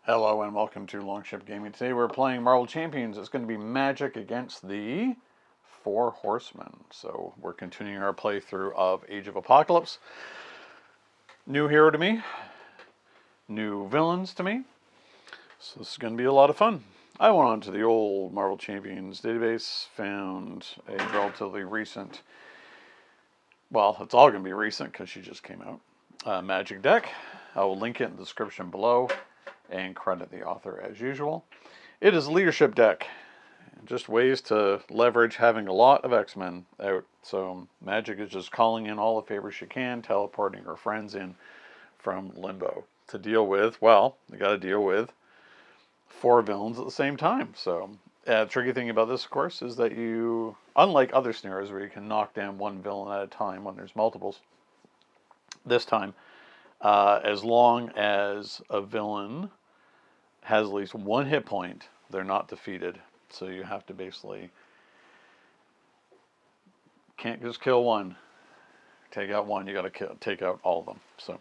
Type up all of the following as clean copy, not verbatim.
Hello and welcome to Longship Gaming. Today we're playing Marvel Champions. It's going to be Magik against the Four Horsemen. So we're continuing our playthrough of Age of Apocalypse. New hero to me. New villains to me. So this is going to be a lot of fun. I went on to the old Marvel Champions database, found a relatively recent, well, it's all going to be recent because she just came out, Magik deck. I will link it in the description below and credit the author as usual. It is a leadership deck. Just ways to leverage having a lot of X Men out. So Magik is just calling in all the favors she can, teleporting her friends in from Limbo to deal with, well, you got to deal with 4 villains at the same time. So the tricky thing about this, of course, is that you, unlike other scenarios where you can knock down one villain at a time when there's multiples, this time, as long as a villain has at least 1 hit point, they're not defeated. So you have to basically, can't just kill one. Take out one, you got to take out all of them. So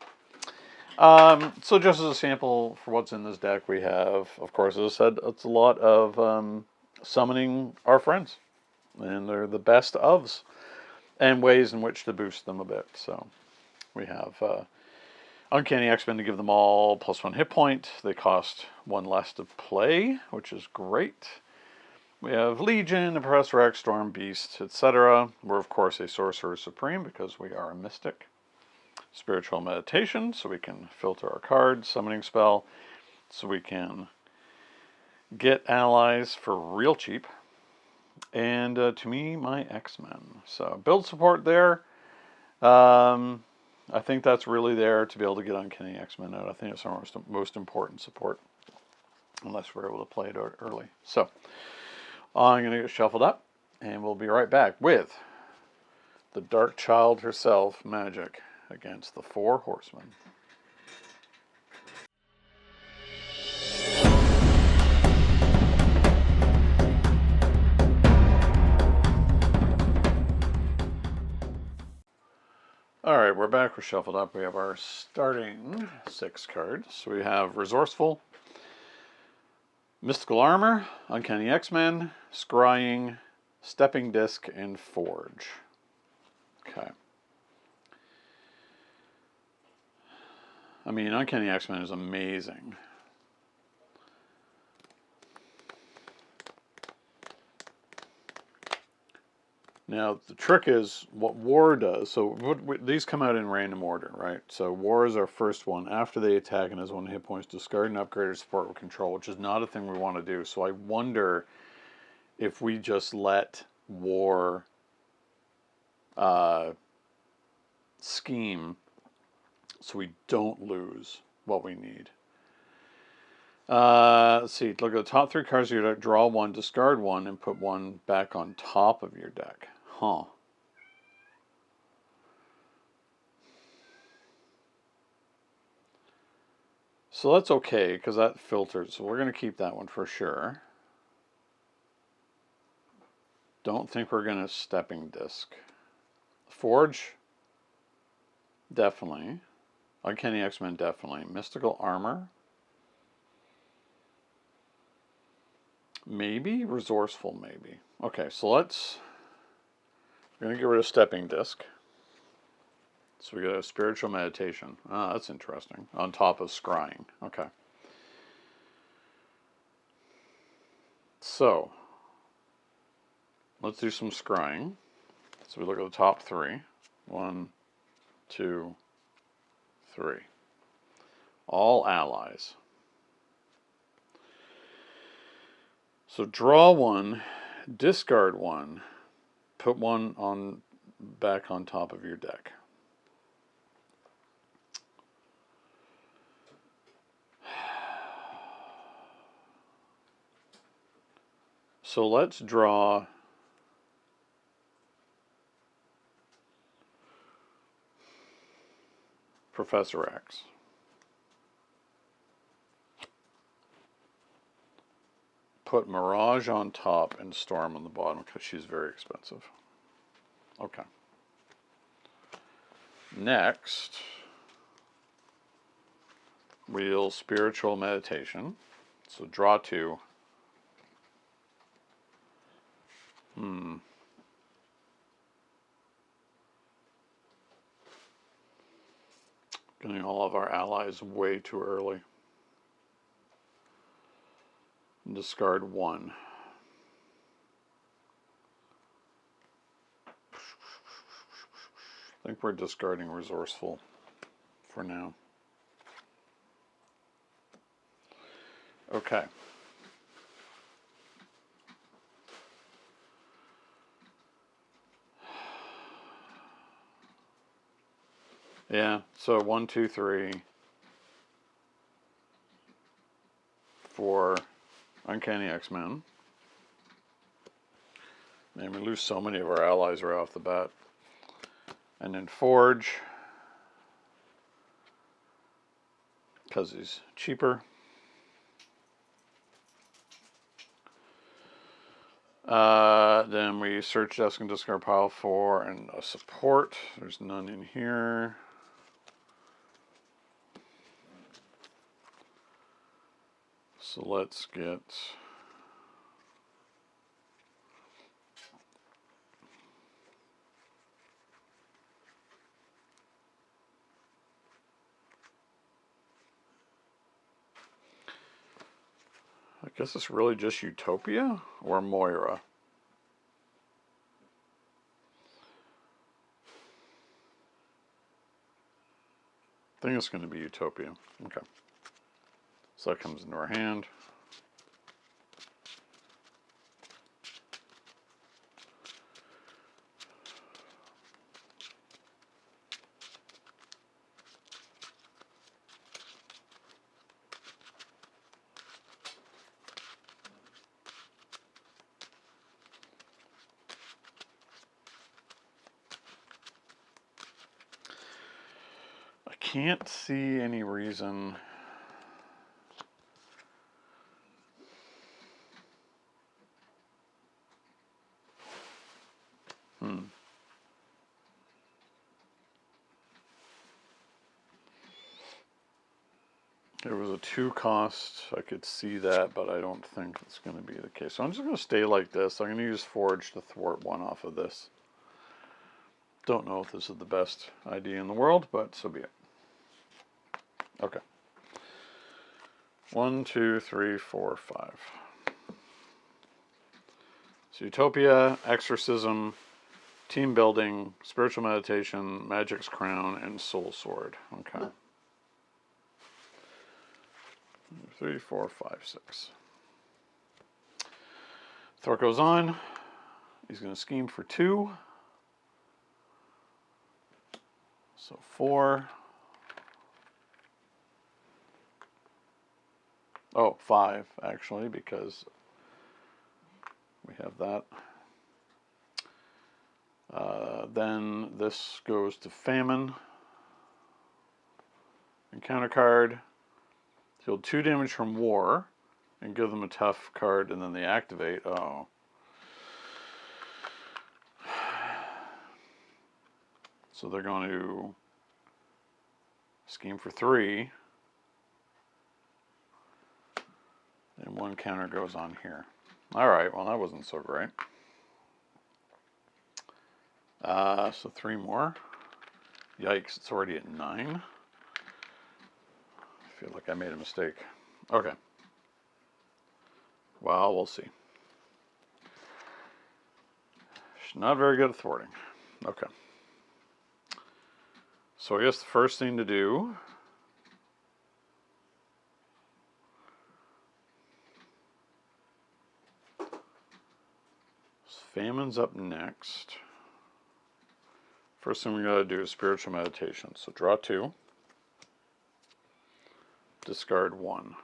just as a sample for what's in this deck, we have, of course, as I said, it's a lot of summoning our friends. And they're the best ofs and ways in which to boost them a bit. So we have Uncanny X Men to give them all +1 hit point. They cost 1 less to play, which is great. We have Legion, the Professor X, Storm, Beast, etc. We're, of course, a Sorcerer Supreme because we are a Mystic. Spiritual Meditation, so we can filter our cards. Summoning Spell, so we can get allies for real cheap. And to me, my X Men. So build support there. I think that's really there to be able to get Uncanny X Men out. I think it's our most important support, unless we're able to play it out early. So I'm going to get shuffled up, and we'll be right back with the Dark Child herself, Magik, against the Four Horsemen. Alright, we're back. We're shuffled up. We have our starting 6 cards. So we have Resourceful, Mystical Armor, Uncanny X-Men, Scrying, Stepping Disc, and Forge. Okay. I mean, Uncanny X-Men is amazing. Now, the trick is what War does. So these come out in random order, right? So War is our first one. After they attack and has 1 hit points, discard and upgrade or support with control, which is not a thing we want to do. So I wonder if we just let War scheme so we don't lose what we need. Let's see. Look at the top 3 cards of your deck. Draw 1, discard 1, and put 1 back on top of your deck. Huh. So that's okay, because that filters. So we're going to keep that one for sure. Don't think we're going to Stepping Disc. Forge? Definitely. Uncanny X-Men? Definitely. Mystical Armor? Maybe. Resourceful? Maybe. Okay, so we're going to get rid of Stepping Disc. So we got a Spiritual Meditation. Ah, that's interesting. On top of Scrying. Okay. So, let's do some Scrying. So we look at the top 3. 1, 2, 3. All allies. So draw 1, discard 1, put 1 back on top of your deck. So let's draw Professor X. Put Mirage on top and Storm on the bottom because she's very expensive. Okay. Next, Wheel Spiritual Meditation. So draw 2. Getting all of our allies way too early. Discard 1. I think we're discarding Resourceful for now. Okay. Yeah, so 1, 2, 3, 4 Uncanny X Men. Man, we lose so many of our allies right off the bat. And then Forge, because he's cheaper. Then we search desk and discard pile 4 and a support. There's none in here. So let's get I guess it's really just Utopia or Moira. I think it's going to be Utopia. Okay. So that comes into our hand. I can't see any reason. There was a 2 cost. I could see that, but I don't think it's going to be the case. So I'm just going to stay like this. I'm going to use Forge to thwart 1 off of this. Don't know if this is the best idea in the world, but so be it. Okay. 1, 2, 3, 4, 5. So Utopia, Exorcism, Team Building, Spiritual Meditation, Magik's Crown, and Soul Sword. Okay. 3, 4, 5, 6. Thor goes on. He's going to scheme for 2. So 4. Oh, 5, actually, because we have that. Then this goes to Famine. Encounter card. Deal 2 damage from War. And give them a tough card, and then they activate. Oh. So they're going to scheme for 3. And 1 counter goes on here. Alright, well that wasn't so great. So 3 more. Yikes, it's already at 9. I feel like I made a mistake. Okay. Well, we'll see. She's not very good at thwarting. Okay. So I guess the first thing to do is Famine's up next. First thing we gotta do is Spiritual Meditation. So draw 2. Discard 1.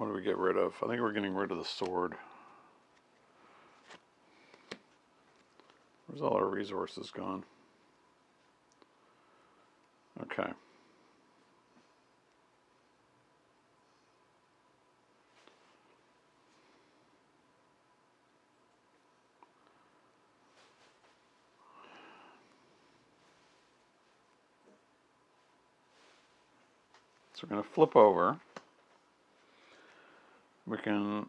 What do we get rid of? I think we're getting rid of the sword. Where's all our resources gone? Okay. So we're going to flip over. We can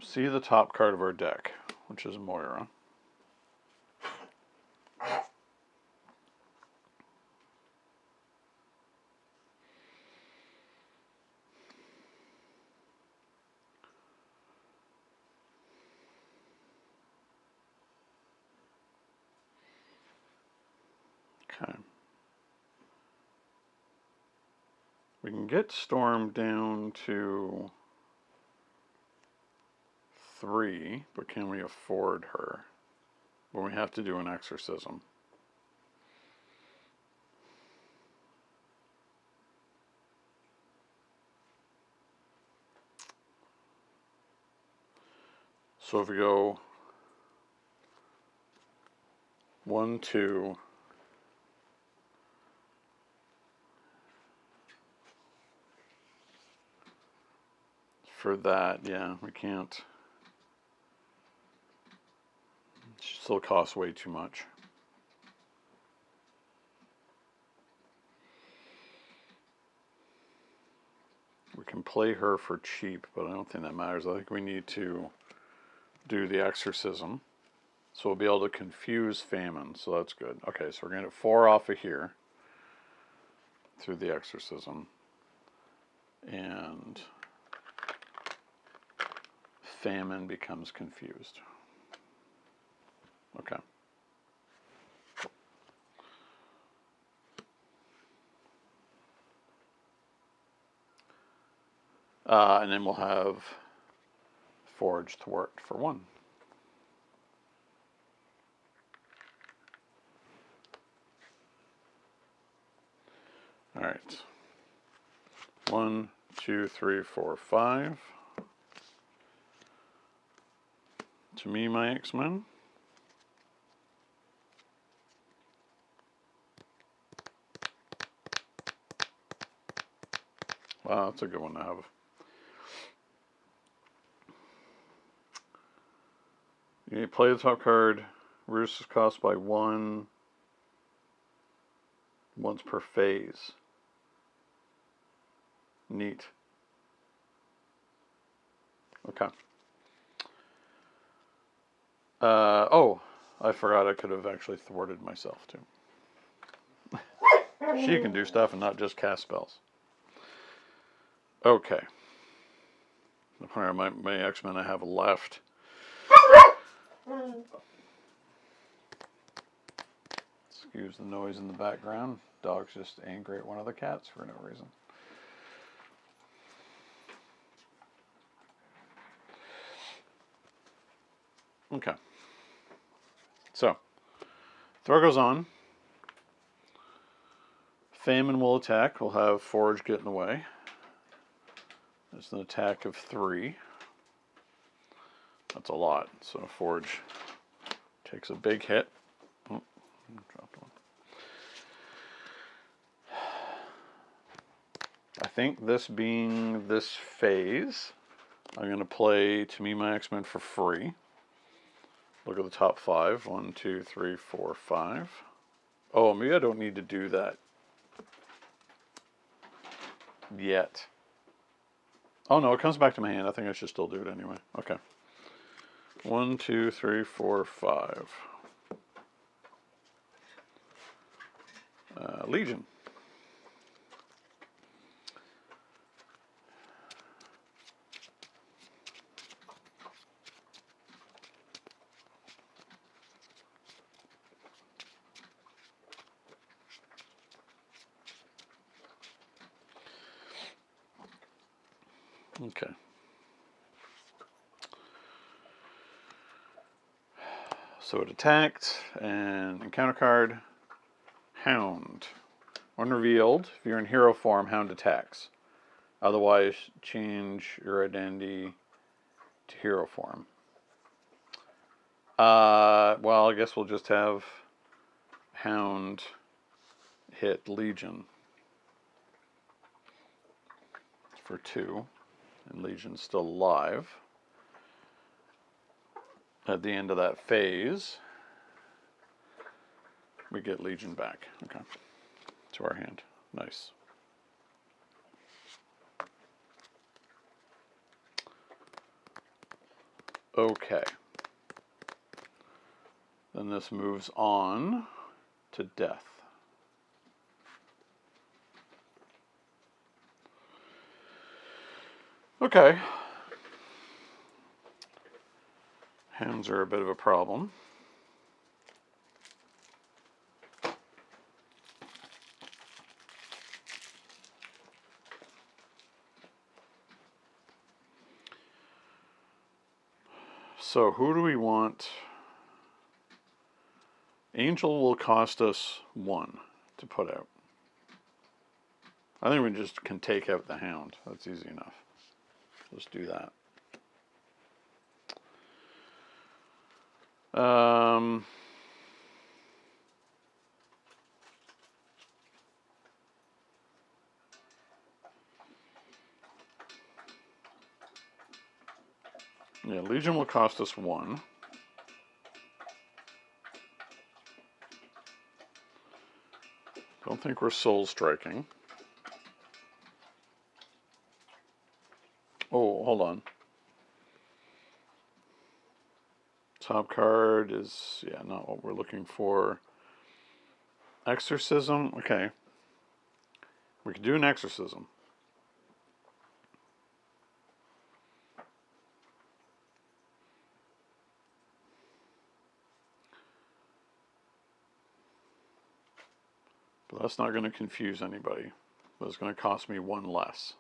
see the top card of our deck, which is Moira. Okay. We can get Storm down to 3, but can we afford her? Well, we have to do an exorcism. So if we go 1, 2, for that, yeah, we can't. It still costs way too much. We can play her for cheap, but I don't think that matters. I think we need to do the exorcism. So we'll be able to confuse famine, so that's good. Okay, so we're going to get 4 off of here through the exorcism. And famine becomes confused. Okay. And then we'll have Forge Thwart for 1. All right. 1, 2, 3, 4, 5. To me, my Hex Men. Wow, that's a good one to have. You play the top card. Reduces cost by 1 once per phase. Neat. Okay. Oh, I forgot I could have actually thwarted myself too. She can do stuff and not just cast spells. Okay. My X-Men I have left. Excuse the noise in the background. Dog's just angry at one of the cats for no reason. Okay. So, throw goes on. Famine will attack. We'll have Forge get in the way. It's an attack of 3. That's a lot. So Forge takes a big hit. Oh, dropped one. I think this being this phase, I'm going to play To Me My X Men for free. Look at the top 5. 1, 2, 3, 4, 5. Oh, maybe I don't need to do that yet. Oh no, it comes back to my hand. I think I should still do it anyway. Okay. 1, 2, 3, 4, 5. Legion. Okay. So it attacked, and encounter card, Hound. When revealed, if you're in hero form, Hound attacks. Otherwise, change your identity to hero form. Well, I guess we'll just have Hound hit Legion for 2, and Legion's still alive. At the end of that phase, we get Legion back. Okay, to our hand. Nice. Okay. Then this moves on to death. Okay. Hands are a bit of a problem. So who do we want? Angel will cost us 1 to put out. I think we just can take out the Hound. That's easy enough. Let's do that. Yeah, Legion will cost us 1. Don't think we're soul striking. Oh, hold on. Top card is, yeah, not what we're looking for. Exorcism, okay. We could do an exorcism. But that's not going to confuse anybody. But it's going to cost me 1 less.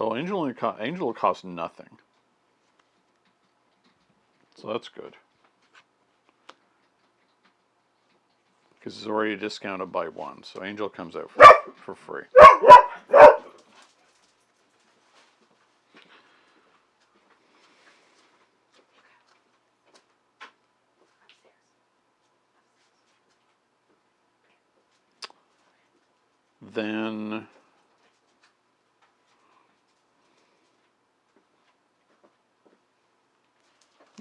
Oh, Angel will cost nothing. So that's good. Because it's already discounted by 1. So Angel comes out for free. Then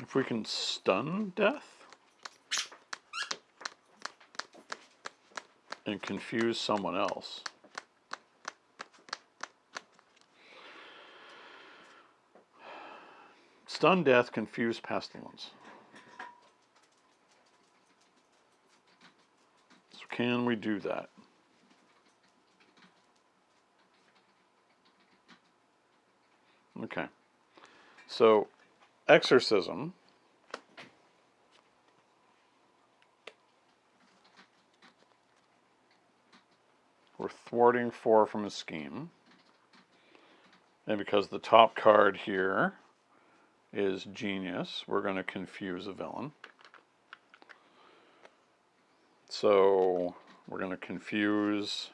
if we can stun death and confuse someone else. Stun death, confuse pestilence. So can we do that? Okay. So exorcism. We're thwarting 4 from a scheme. And because the top card here is Genius, we're going to confuse a villain. So we're going to confuse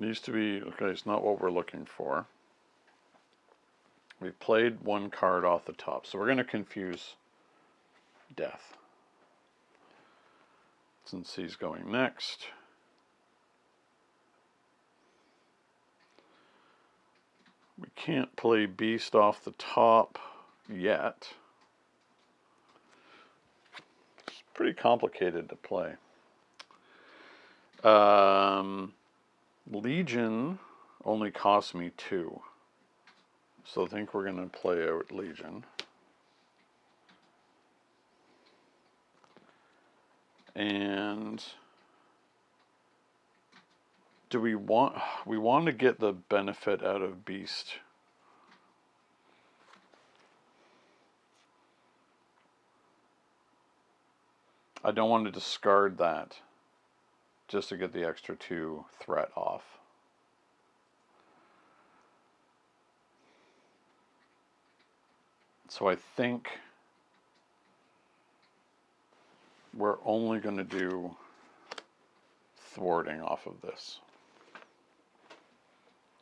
needs to be, okay, it's not what we're looking for. We played 1 card off the top, so we're going to confuse death. Since he's going next. We can't play Beast off the top yet. It's pretty complicated to play. Legion only costs me 2. So I think we're going to play out Legion. And do we want to get the benefit out of Beast. I don't want to discard that just to get the extra 2 threat off. So I think we're only going to do thwarting off of this.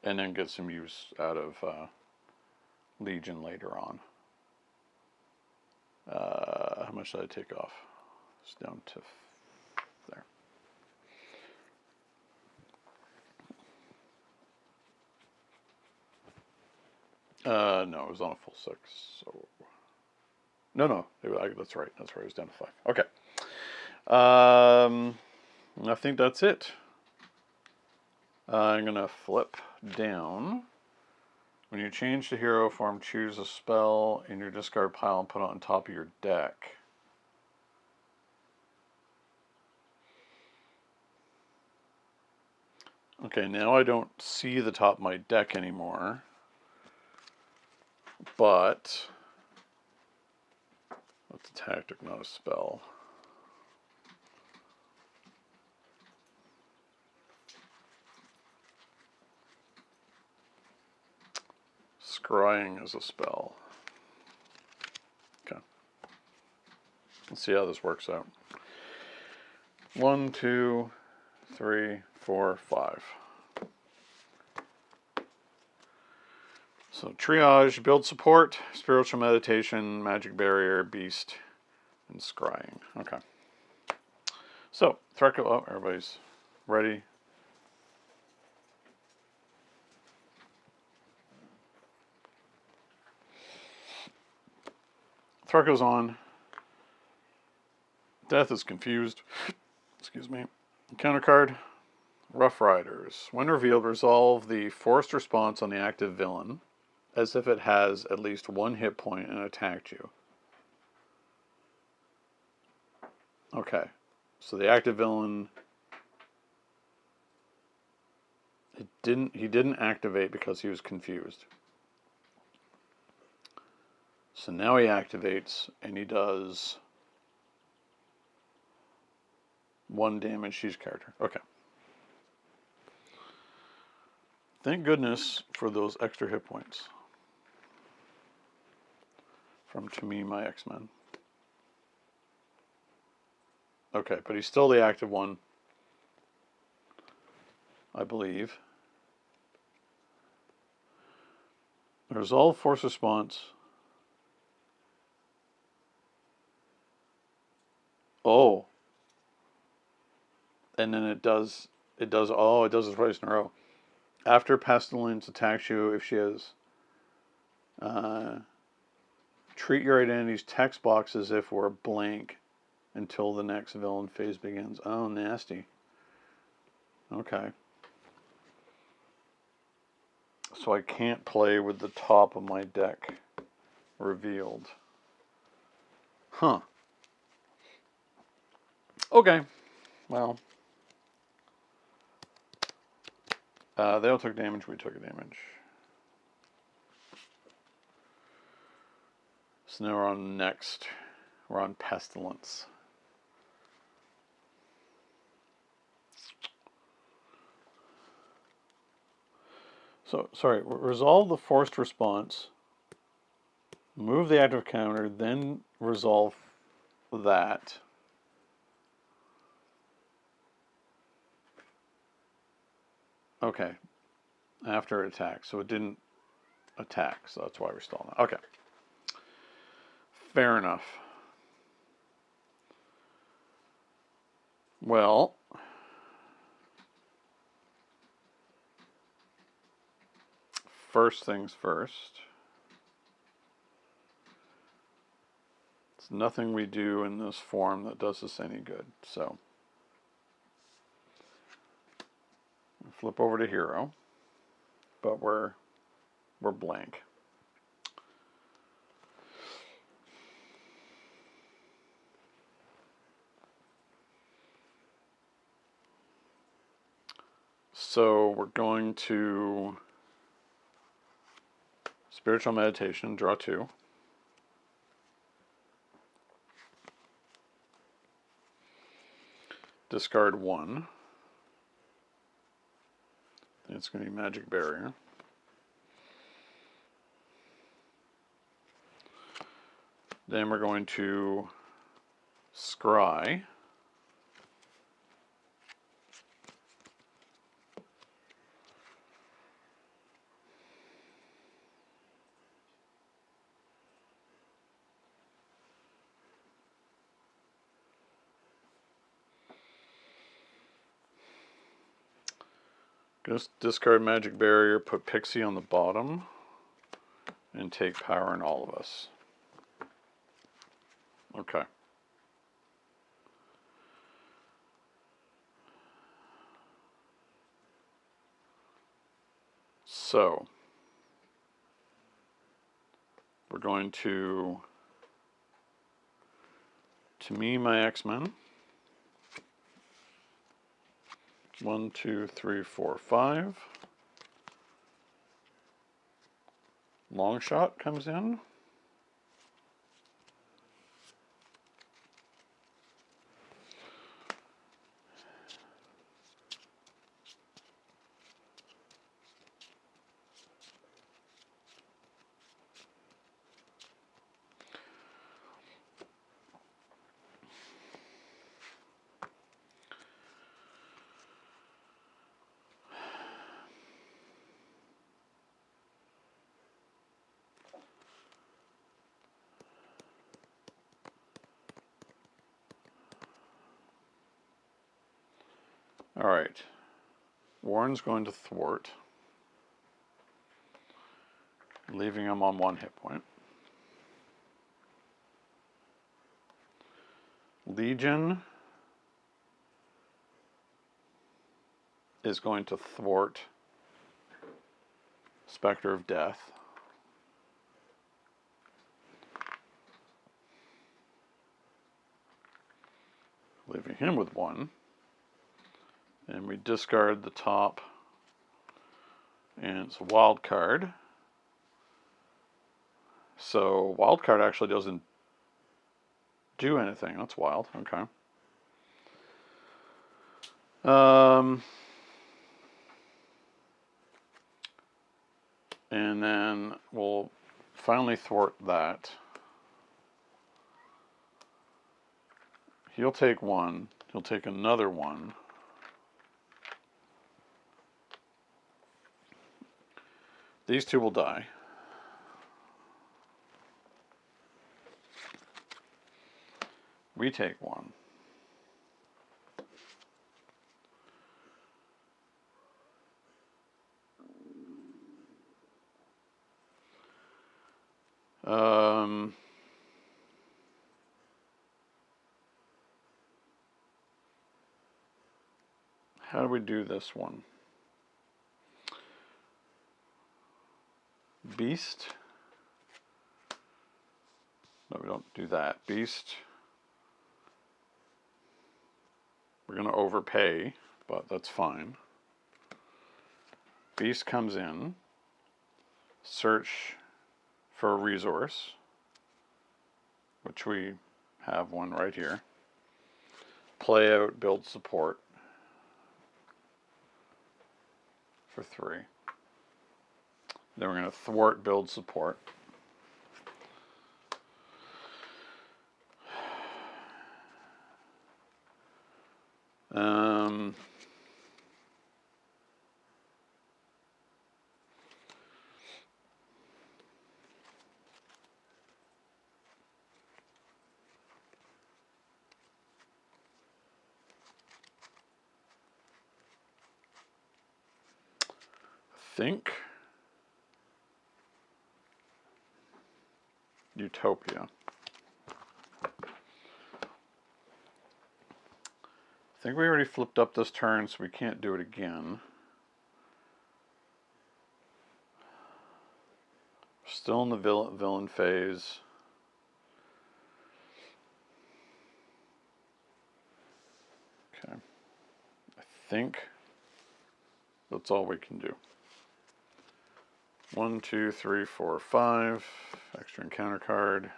And then get some use out of Legion later on. How much did I take off? It's down to there. No, it was on a full 6. So no, that's right. That's right. It was down to 5. Okay. I think that's it. I'm gonna flip down. When you change to hero form, choose a spell in your discard pile and put it on top of your deck. Okay, now I don't see the top of my deck anymore. But that's a tactic, not a spell. Scrying is a spell. Okay. Let's see how this works out. 1, 2, 3, 4, 5. So triage, build support, spiritual meditation, magic barrier, beast, and scrying. Okay. So, oh, everybody's ready. Threat goes on. Death is confused. Excuse me. Counter card, Rough Riders. When revealed, resolve the forced response on the active villain as if it has at least 1 hit point and attacked you. Okay. So the active villain, he didn't activate because he was confused. So now he activates and he does 1 damage to each character. Okay. Thank goodness for those extra hit points from To Me, My X Men. Okay, but he's still the active one, I believe. Resolve force response. Oh. And then it does it twice in a row. After Pestilence attacks you, if she has, treat your identity's text box as if we're blank until the next villain phase begins. Oh, nasty. Okay. So I can't play with the top of my deck revealed. Huh. Okay. Well. They all took damage, we took a damage. So now we're on next. We're on Pestilence. So, sorry, resolve the forced response, move the active counter, then resolve that. Okay, after it attacks, so it didn't attack, so that's why we're still on that. Okay, fair enough. Well, first things first. It's nothing we do in this form that does us any good, so flip over to hero, but we're blank. So we're going to spiritual meditation, draw 2. discard 1. It's going to be Magic Barrier. Then we're going to scry. Just discard Magic Barrier, put Pixie on the bottom, and take power in all of us. Okay. So, we're going to me, my X Men. 1, 2, 3, 4, 5. Longshot comes in. All right. Warren's going to thwart, leaving him on 1 hit point. Legion is going to thwart Spectre of Death. Leaving him with 1. And we discard the top, and it's a wild card. So wild card actually doesn't do anything. That's wild. Okay. And then we'll finally thwart that. He'll take 1. He'll take another 1. These 2 will die. We take 1. How do we do this one? Beast. No, we don't do that. Beast. We're going to overpay, but that's fine. Beast comes in. Search for a resource, which we have one right here. Play out, build support for 3. Then we're going to thwart, build support. Think Utopia. I think we already flipped up this turn, so we can't do it again. Still in the villain phase. Okay. I think that's all we can do. 1, 2, 3, 4, 5. Extra encounter card.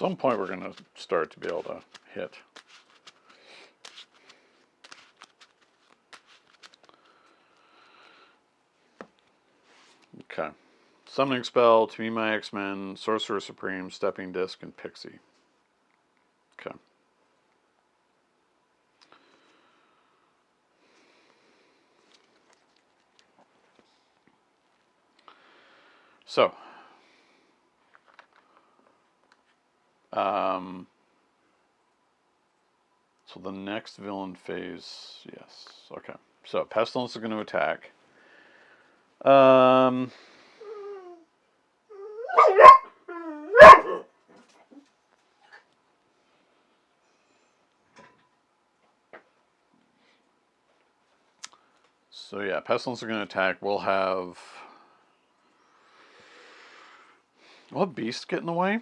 some point we're going to start to be able to hit. Okay. Summoning spell, to be my Hex Men, Sorcerer Supreme, Stepping Disc, and Pixie. Okay. So, so the next villain phase, yes, okay. So Pestilence is going to attack. So yeah, Pestilence are going to attack. We'll have Beast get in the way.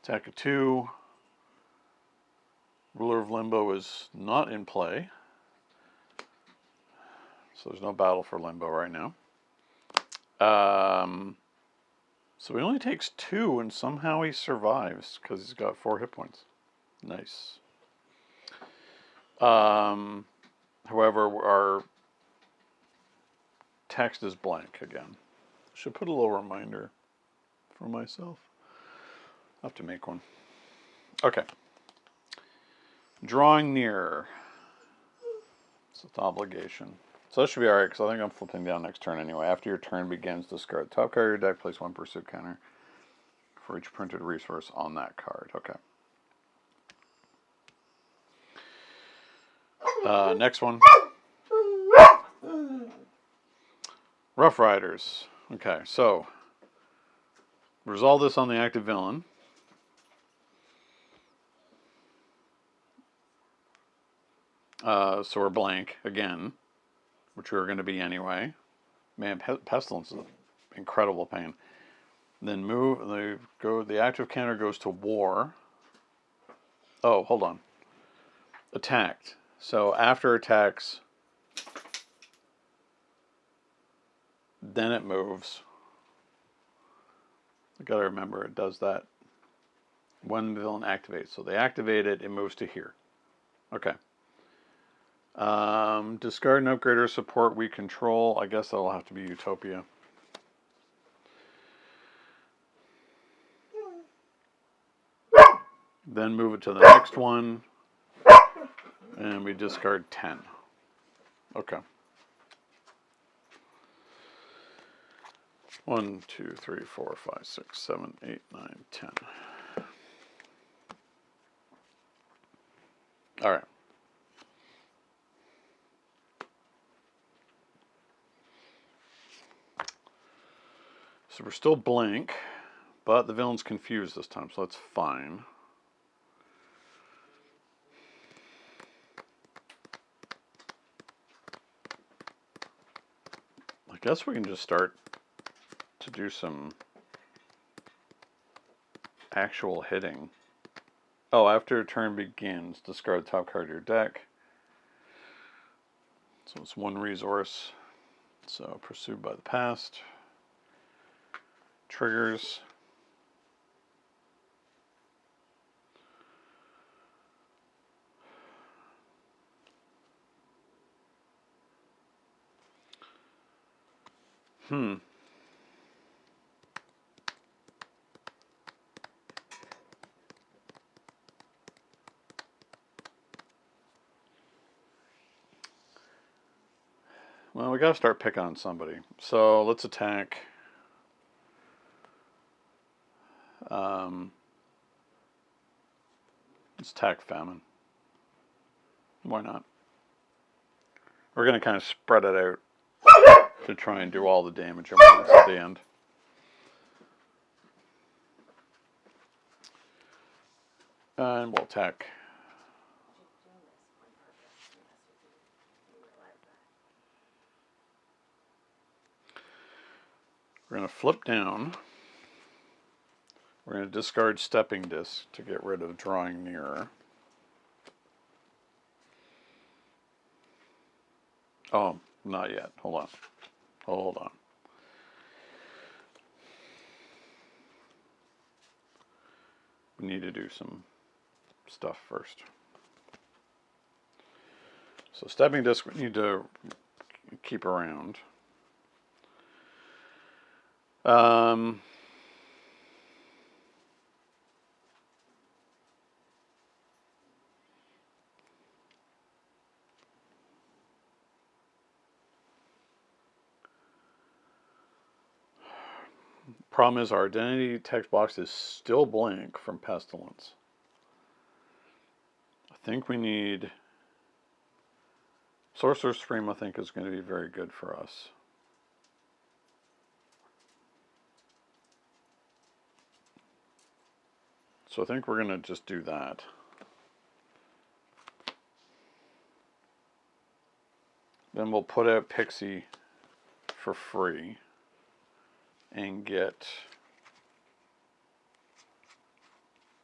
Attack of 2. Ruler of Limbo is not in play. So there's no battle for Limbo right now. So he only takes 2 and somehow he survives because he's got 4 hit points. Nice. However, our text is blank again. Should put a little reminder for myself. I'll have to make one. Okay. Drawing near. It's an obligation. So that should be alright, because I think I'm flipping down next turn anyway. After your turn begins, discard the top card of your deck, place 1 pursuit counter for each printed resource on that card. Okay. Next one. Rough Riders. Okay, so resolve this on the active villain. So we're blank again, which we were going to be anyway. Man, Pestilence is an incredible pain. Then the active counter goes to war. Oh, hold on. Attacked. So after attacks, then it moves. I gotta remember it does that when the villain activates. So they activate it, it moves to here. Okay. Discard and upgrade or support we control. I guess that'll have to be Utopia. Then move it to the next one. And we discard 10. Okay. 1, 2, 3, 4, 5, 6, 7, 8, 9, 10. All right. So we're still blank, but the villain's confused this time, so that's fine. I guess we can just start to do some actual hitting. Oh, after a turn begins, discard the top card of your deck. So it's 1 resource. So pursued by the past. Triggers. Well, we gotta start picking on somebody. So let's attack. Let's attack Famine. Why not? We're gonna kind of spread it out to try and do all the damage at once at the end. And we'll attack. We're going to flip down. We're going to discard Stepping Disc to get rid of Drawing Nearer. Oh, not yet. Hold on. Hold on. we need to do some stuff first. So stepping disc we need to keep around. Problem is our identity text box is still blank from Pestilence. I think we need Sorcerer's Supreme. I think is going to be very good for us. So I think we're going to just do that. Then we'll put out Pixie for free and get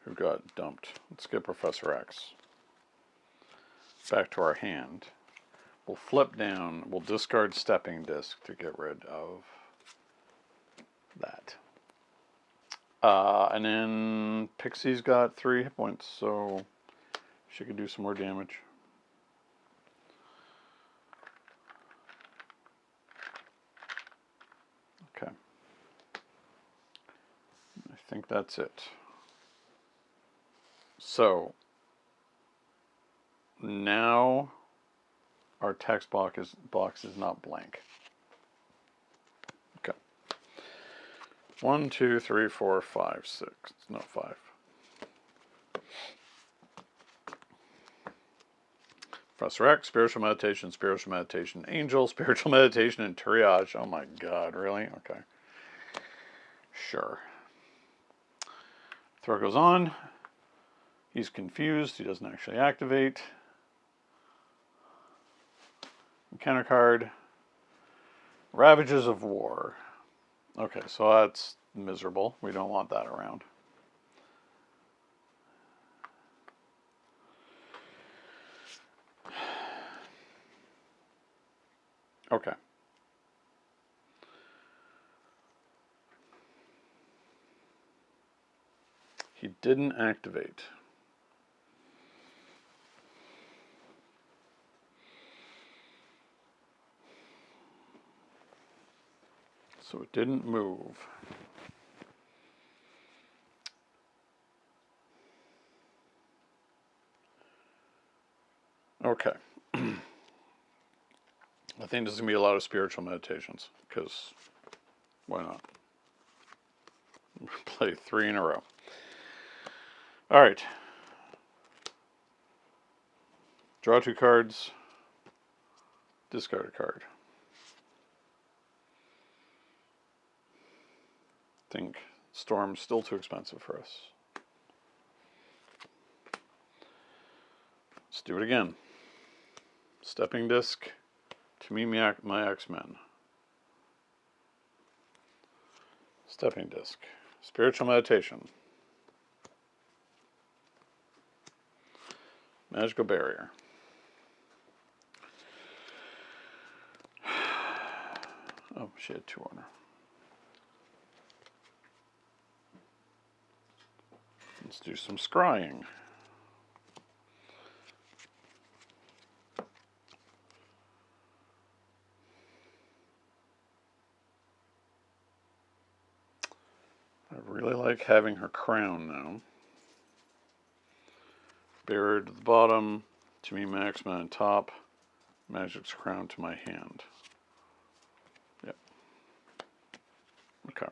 who got dumped. Let's get Professor X. Back to our hand. We'll flip down, we'll discard Stepping Disc to get rid of that. And then Pixie's got 3 hit points, so she could do some more damage. Okay. I think that's it. So now our text box is not blank. Okay. 1, 2, 3, 4, 5, 6. It's not 5. Professor X, Spiritual Meditation, Angel, Spiritual Meditation, and Triage. Oh my god, really? Okay. Sure. Throw goes on. He's confused. He doesn't actually activate. Encounter card. Ravages of War. Okay, so that's miserable. We don't want that around. Okay. He didn't activate. So it didn't move. Okay. I think there's going to be a lot of spiritual meditations, because why not? Play 3 in a row. All right. Draw 2 cards. Discard a card. Think Storm's still too expensive for us. Let's do it again. Stepping Disc to me, my X Men. Stepping Disc. Spiritual Meditation. Magical Barrier. Oh, she had 2 on her. Let's do some scrying. I really like having her crown now. Buried to the bottom, to me Maxman on top, Magik's crown to my hand. Yep. Okay.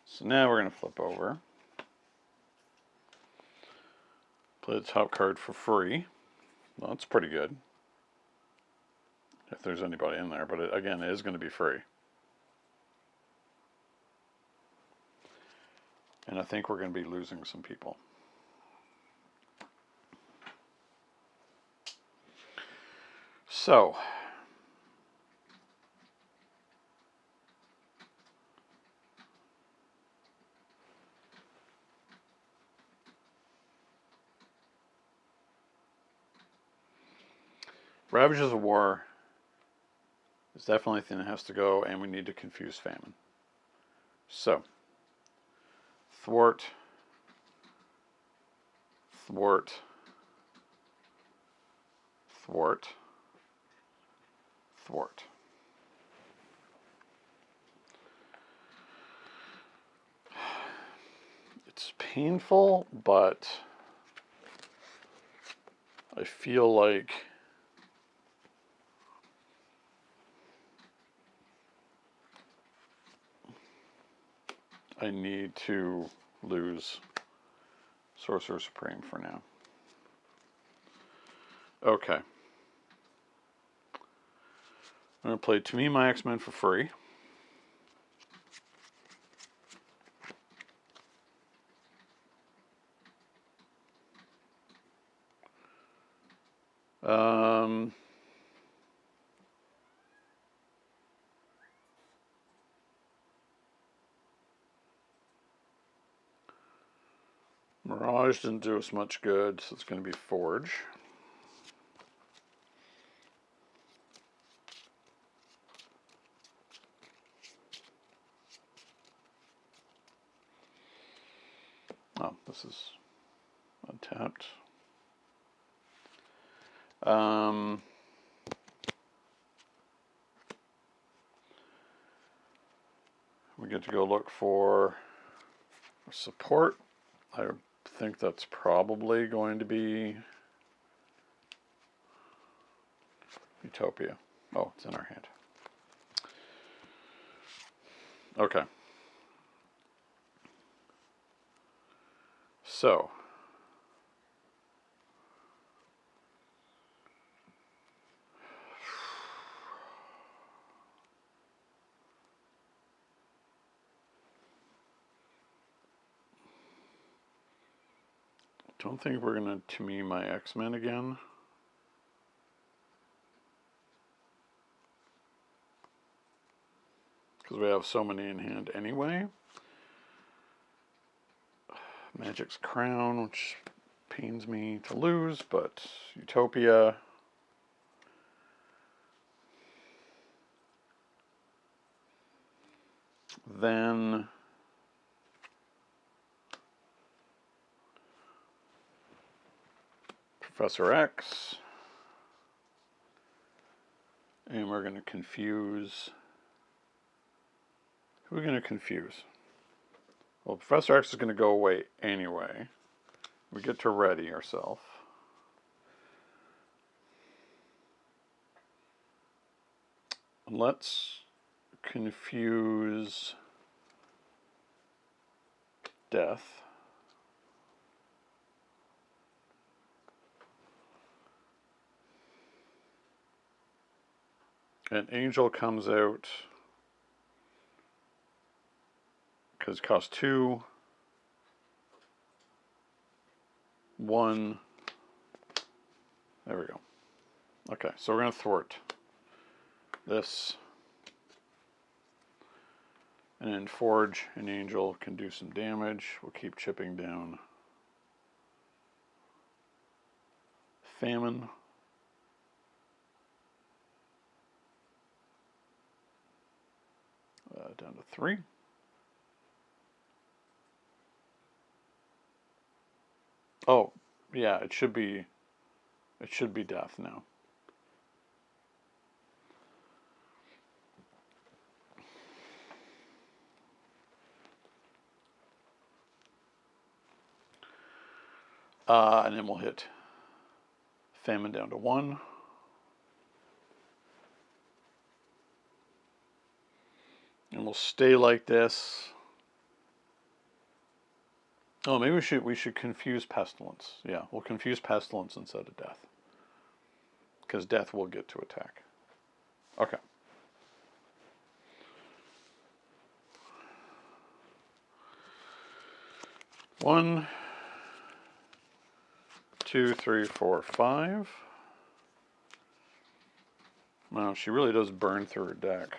So now we're going to flip over. Play the top card for free. Well, that's pretty good. If there's anybody in there, but again, it is going to be free. And I think we're going to be losing some people. So, Ravages of War is definitely a thing that has to go, and we need to confuse famine. So, thwart, thwart, thwart, thwart. It's painful, but I feel like I need to lose Sorcerer Supreme for now. Okay. I'm going to play To Me My Hex Men for free. Mirage didn't do us much good, so it's going to be Forge. Oh, this is untapped. We get to go look for support. I think that's probably going to be Utopia. Oh, it's in our hand. Okay. So, don't think we're going to me my Hex Men again. Because we have so many in hand anyway. Magik's Crown, which pains me to lose, but Utopia. Then Professor X. And we're going to confuse. Who are we going to confuse? Well, Professor X is going to go away anyway. We get to ready ourselves. Let's confuse Death. And Angel comes out because it costs 2, 1. There we go. Okay, so we're going to thwart this. And then Forge and Angel can do some damage. We'll keep chipping down Famine. Down to 3. Oh, yeah, it should be Death now. And then we'll hit Famine down to 1. And we'll stay like this. Oh, maybe we should confuse Pestilence. Yeah, we'll confuse Pestilence instead of Death. Because Death will get to attack. Okay. One, 2, 3, 4, 5. Wow, she really does burn through her deck.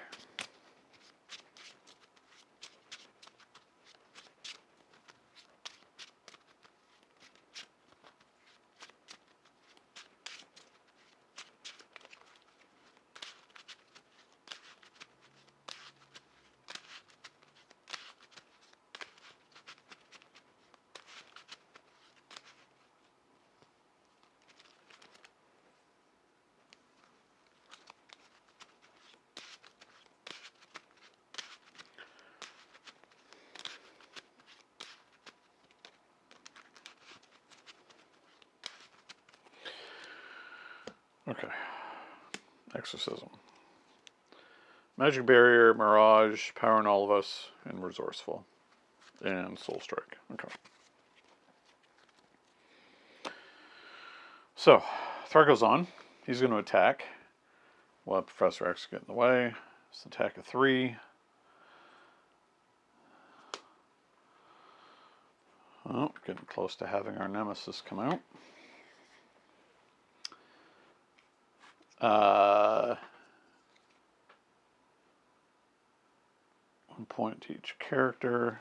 Okay. Exorcism. Magic Barrier, Mirage, Power in All of Us, and Resourceful. And Soul Strike. Okay. So, Thargo's on. He's going to attack. We'll have Professor X get in the way. It's an attack of 3. Oh, getting close to having our Nemesis come out. 1 point to each character.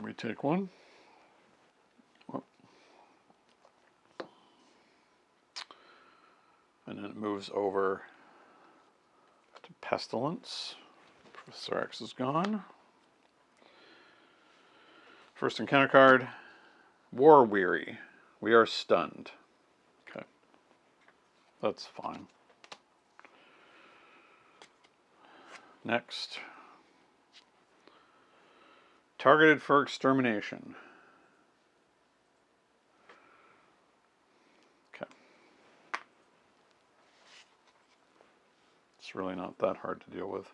We take 1. And then it moves over to Pestilence. Professor X is gone. First encounter card, War Weary. We are stunned. Okay. That's fine. Next. Targeted for extermination. Okay. It's really not that hard to deal with.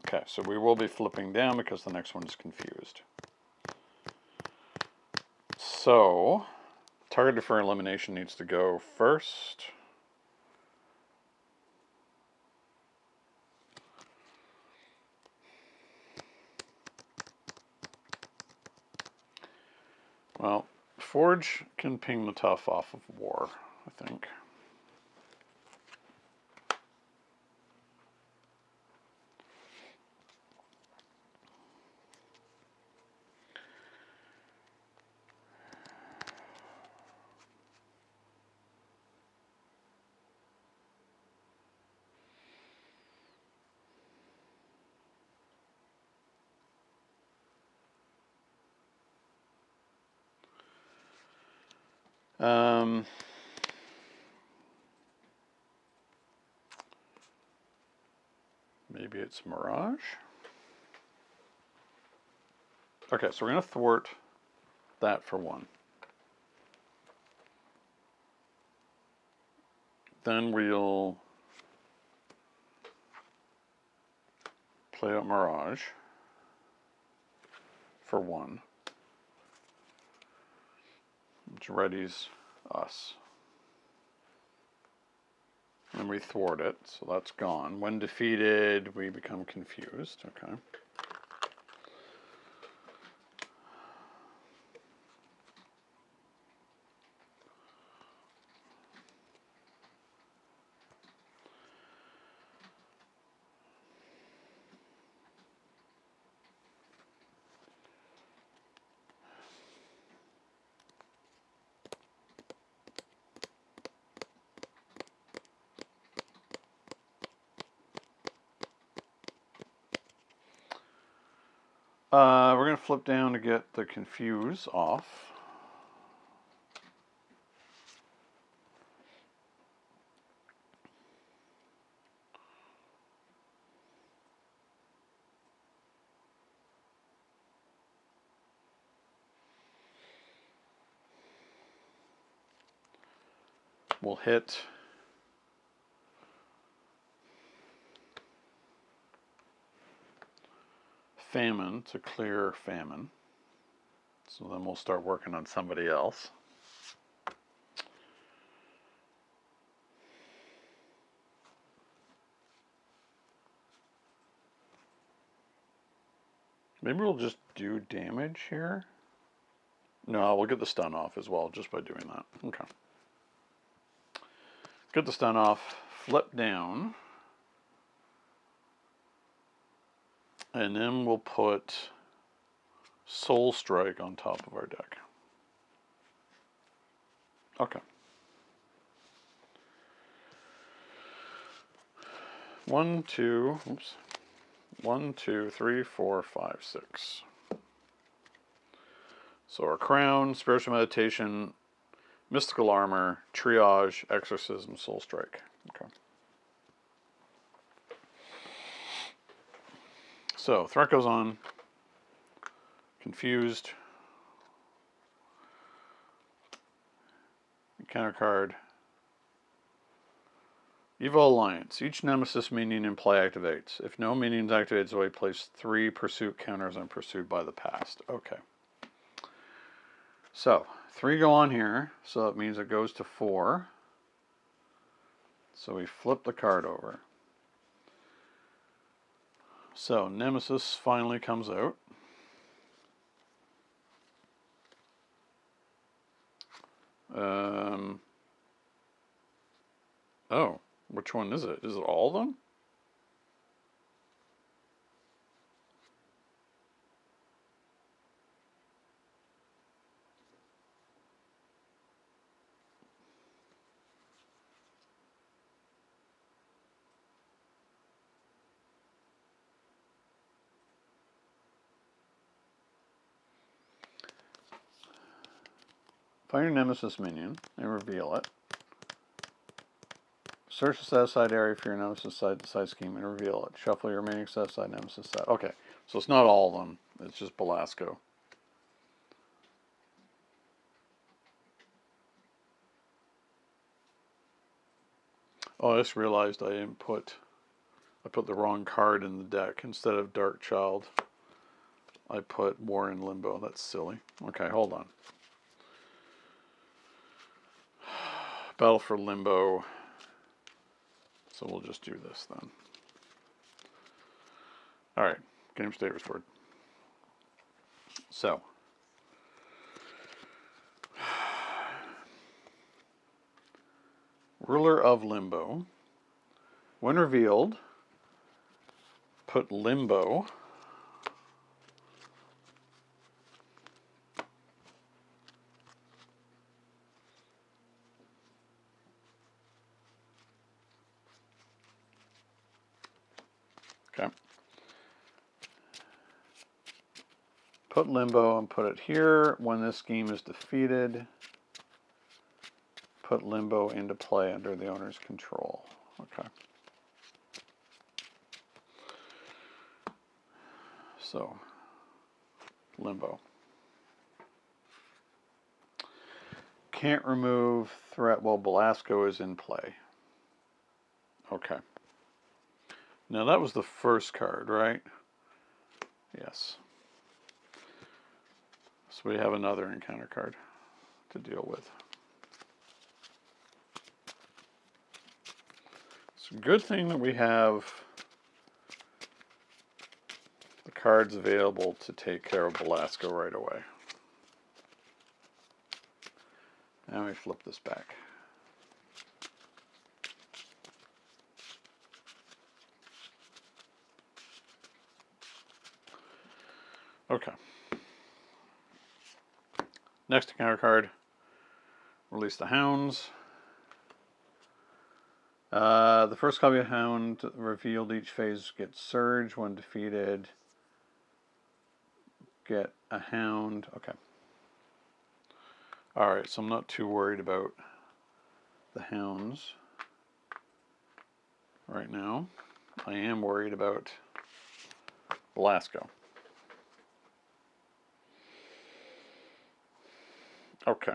Okay, so we will be flipping down because the next one is confused. So, targeted for elimination needs to go first. Well, Forge can ping the tough off of War, I think. Maybe it's Mirage? Okay, so we're going to thwart that for 1. Then we'll play out Mirage for 1. Which readies us. And we thwart it, so that's gone. When defeated, we become confused. Okay. We're going to flip down to get the confuse off. We'll hit Famine to clear Famine. So then we'll start working on somebody else. Maybe we'll just do damage here. No, we'll get the stun off as well just by doing that. Okay. Get the stun off, flip down. And then we'll put Soul Strike on top of our deck. Okay. 1, 2, oops. 1, 2, 3, 4, 5, 6. So our crown, spiritual meditation, mystical armor, triage, exorcism, soul strike. Okay. So threat goes on. Confused. Encounter card. Evil Alliance. Each Nemesis minion in play activates. If no minions activate Zoe, place 3 pursuit counters on pursued by the past. Okay. So 3 go on here, so that means it goes to 4. So we flip the card over. So Nemesis finally comes out. Oh, which one is it? Is it all of them? Find your Nemesis minion and reveal it. Search the set-aside area for your Nemesis side scheme and reveal it. Shuffle your remaining set-aside Nemesis set. Okay, so it's not all of them. It's just Belasco. Oh, I just realized I put the wrong card in the deck. Instead of Dark Child, I put War in Limbo. That's silly. Okay, hold on. Battle for Limbo. So we'll just do this then. Alright, game state restored. So. Ruler of Limbo. When revealed, put Limbo okay. Put Limbo and put it here. When this scheme is defeated, put Limbo into play under the owner's control. Okay. So, Limbo. Can't remove threat while Belasco is in play. Okay. Now that was the first card, right? Yes. So we have another encounter card to deal with. It's a good thing that we have the cards available to take care of Belasco right away. Now we flip this back. Okay. Next encounter card. Release the Hounds. The first copy of Hound revealed each phase gets Surge. When defeated, get a Hound. Okay. Alright, so I'm not too worried about the Hounds right now. I am worried about Belasco. Okay.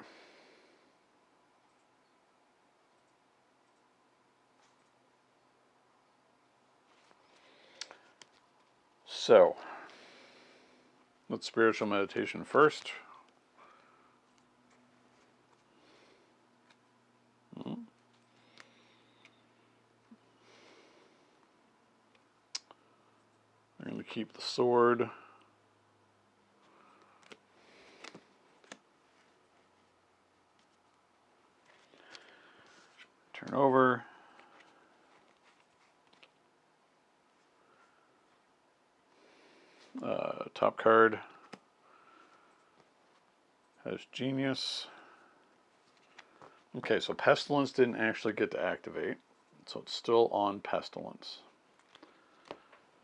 So, let's spiritual meditation first. I'm going to keep the sword. Turn over. Top card has Genius. Okay, so Pestilence didn't actually get to activate, so it's still on Pestilence.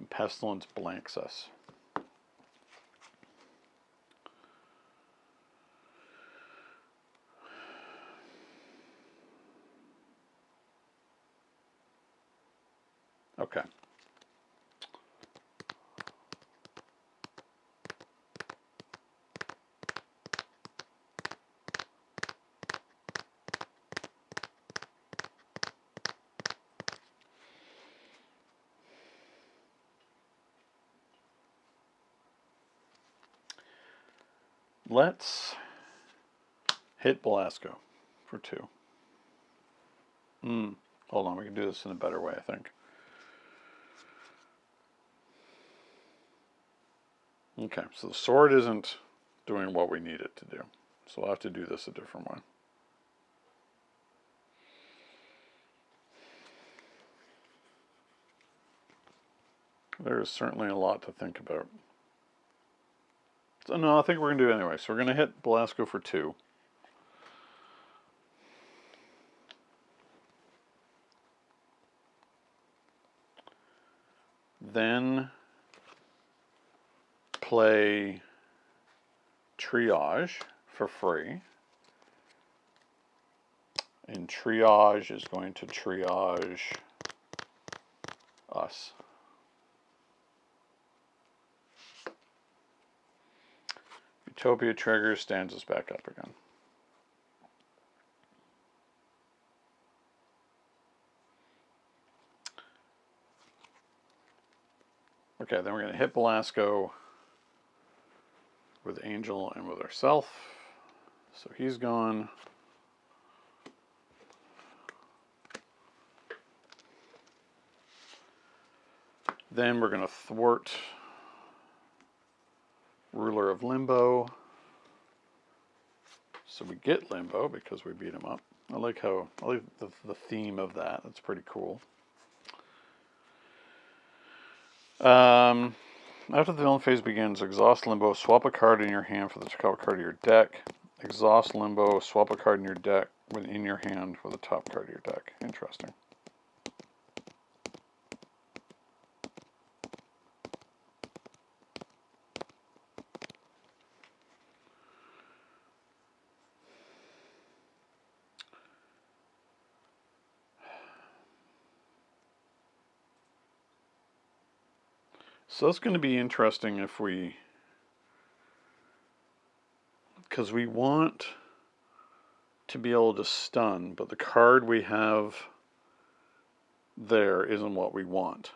And Pestilence blanks us. Okay. Let's hit Belasco for 2. Hold on, we can do this in a better way, I think. Okay, so the sword isn't doing what we need it to do. So we'll have to do this a different way. There is certainly a lot to think about. So no, I think we're going to do it anyway. So we're going to hit Belasco for 2. Then play Triage for free. And Triage is going to triage us. Utopia trigger stands us back up again. Okay, then we're going to hit Belasco with Angel and with ourself. So he's gone. Then we're going to thwart Ruler of Limbo. So we get Limbo because we beat him up. I like the theme of that. That's pretty cool. After the villain phase begins, exhaust Limbo, swap a card in your hand for the top card of your deck. Exhaust Limbo, swap a card in your deck in your hand for the top card of your deck. Interesting. So that's going to be interesting if we, because we want to be able to stun, but the card we have there isn't what we want.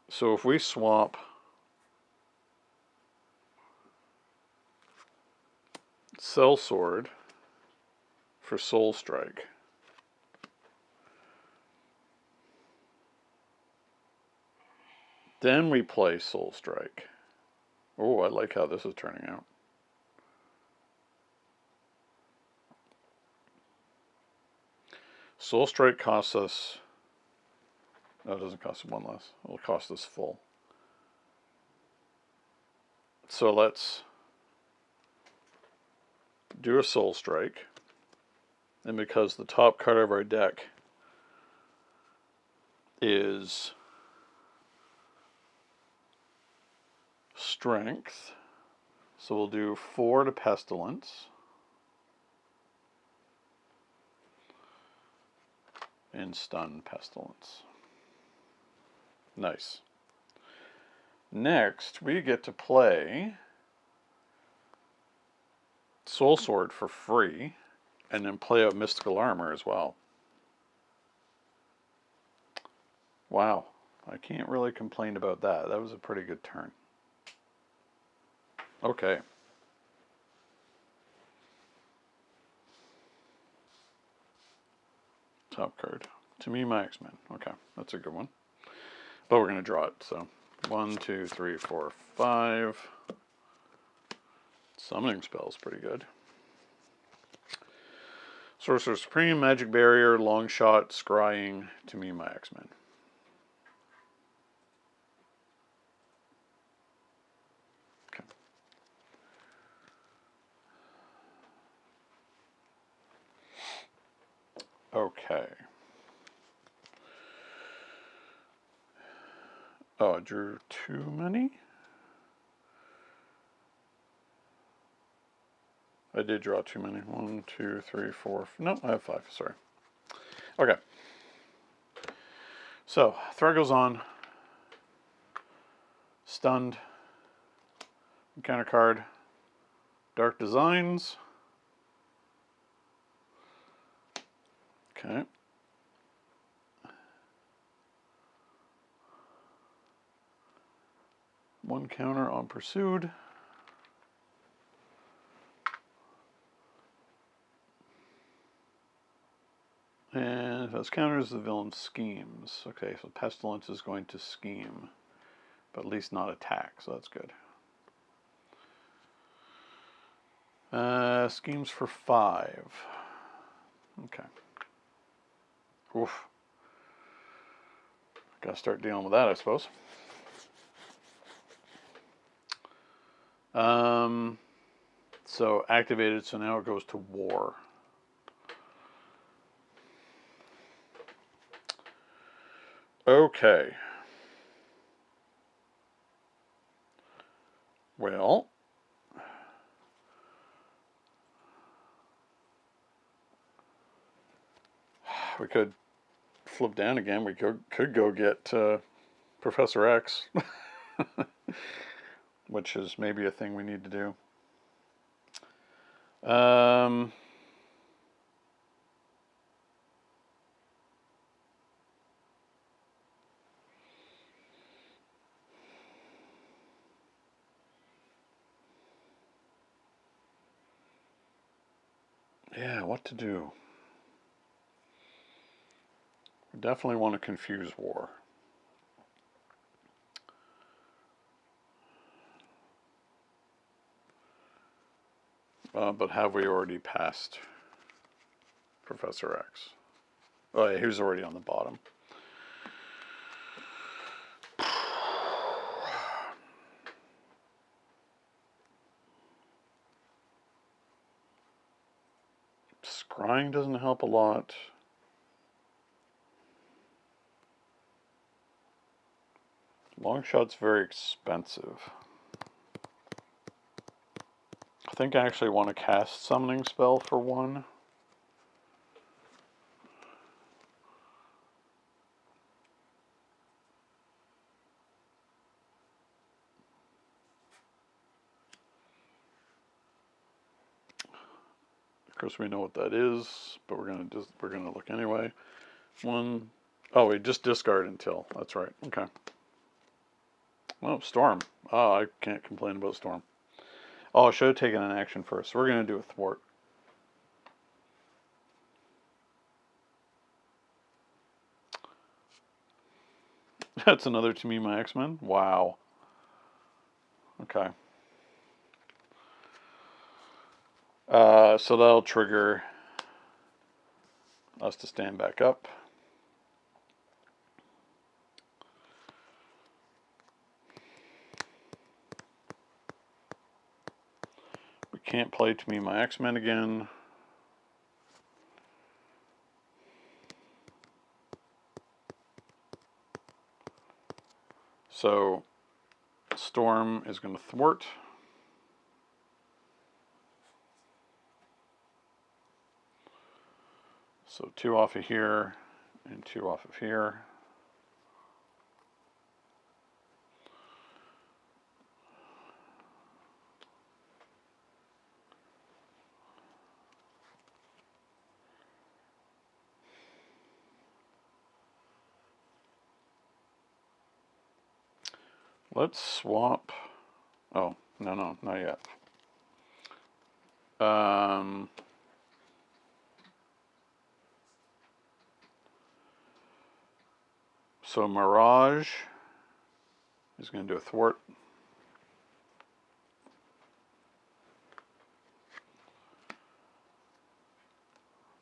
So if we swap Cell Sword for Soul Strike, then we play Soul Strike. Oh, I like how this is turning out. Soul Strike costs us... No, it doesn't cost us 1 less. It'll cost us full. So let's do a Soul Strike. And because the top card of our deck is Strength, so we'll do 4 to Pestilence. And stun Pestilence. Nice. Next, we get to play Soul Sword for free, and then play out Mystical Armor as well. Wow, I can't really complain about that. That was a pretty good turn. Okay. Top card. To me, my Hex Men. Okay, that's a good one. But we're going to draw it, so 1, 2, 3, 4, 5. Summoning spell is pretty good. Sorcerer Supreme, Magic Barrier, Long Shot, Scrying. To me, my Hex Men. Okay. Okay. Oh, I drew too many? I did draw too many. 1, 2, 3, 4. No, I have 5. Sorry. Okay. So, threat goes on. Stunned. Encounter card. Dark Designs. Okay. One counter on pursued. And if that's counters, the villain schemes. Okay, so Pestilence is going to scheme, but at least not attack, so that's good. Schemes for 5. Okay. Oof. Gotta start dealing with that, I suppose. So activated, so now it goes to war. Okay. Well, we could flip down again. We could go get Professor X, which is maybe a thing we need to do. Yeah, what to do? We definitely want to confuse war. But have we already passed Professor X? Oh yeah, he was already on the bottom. Scrying doesn't help a lot. Longshot's very expensive. I think I actually want to cast Summoning Spell for 1. Of course, we know what that is, but we're gonna look anyway. 1. Oh, we just discard until. That's right. Okay. Oh, Storm. Oh, I can't complain about Storm. Oh, I should have taken an action first. So we're gonna do a thwart. That's another to me, my X Men. Wow. Okay. So that'll trigger us to stand back up. We can't play to me, my X Men again. So Storm is going to thwart. So 2 off of here and 2 off of here. Let's swap. Oh, no, not yet. So Mirage is going to do a thwart.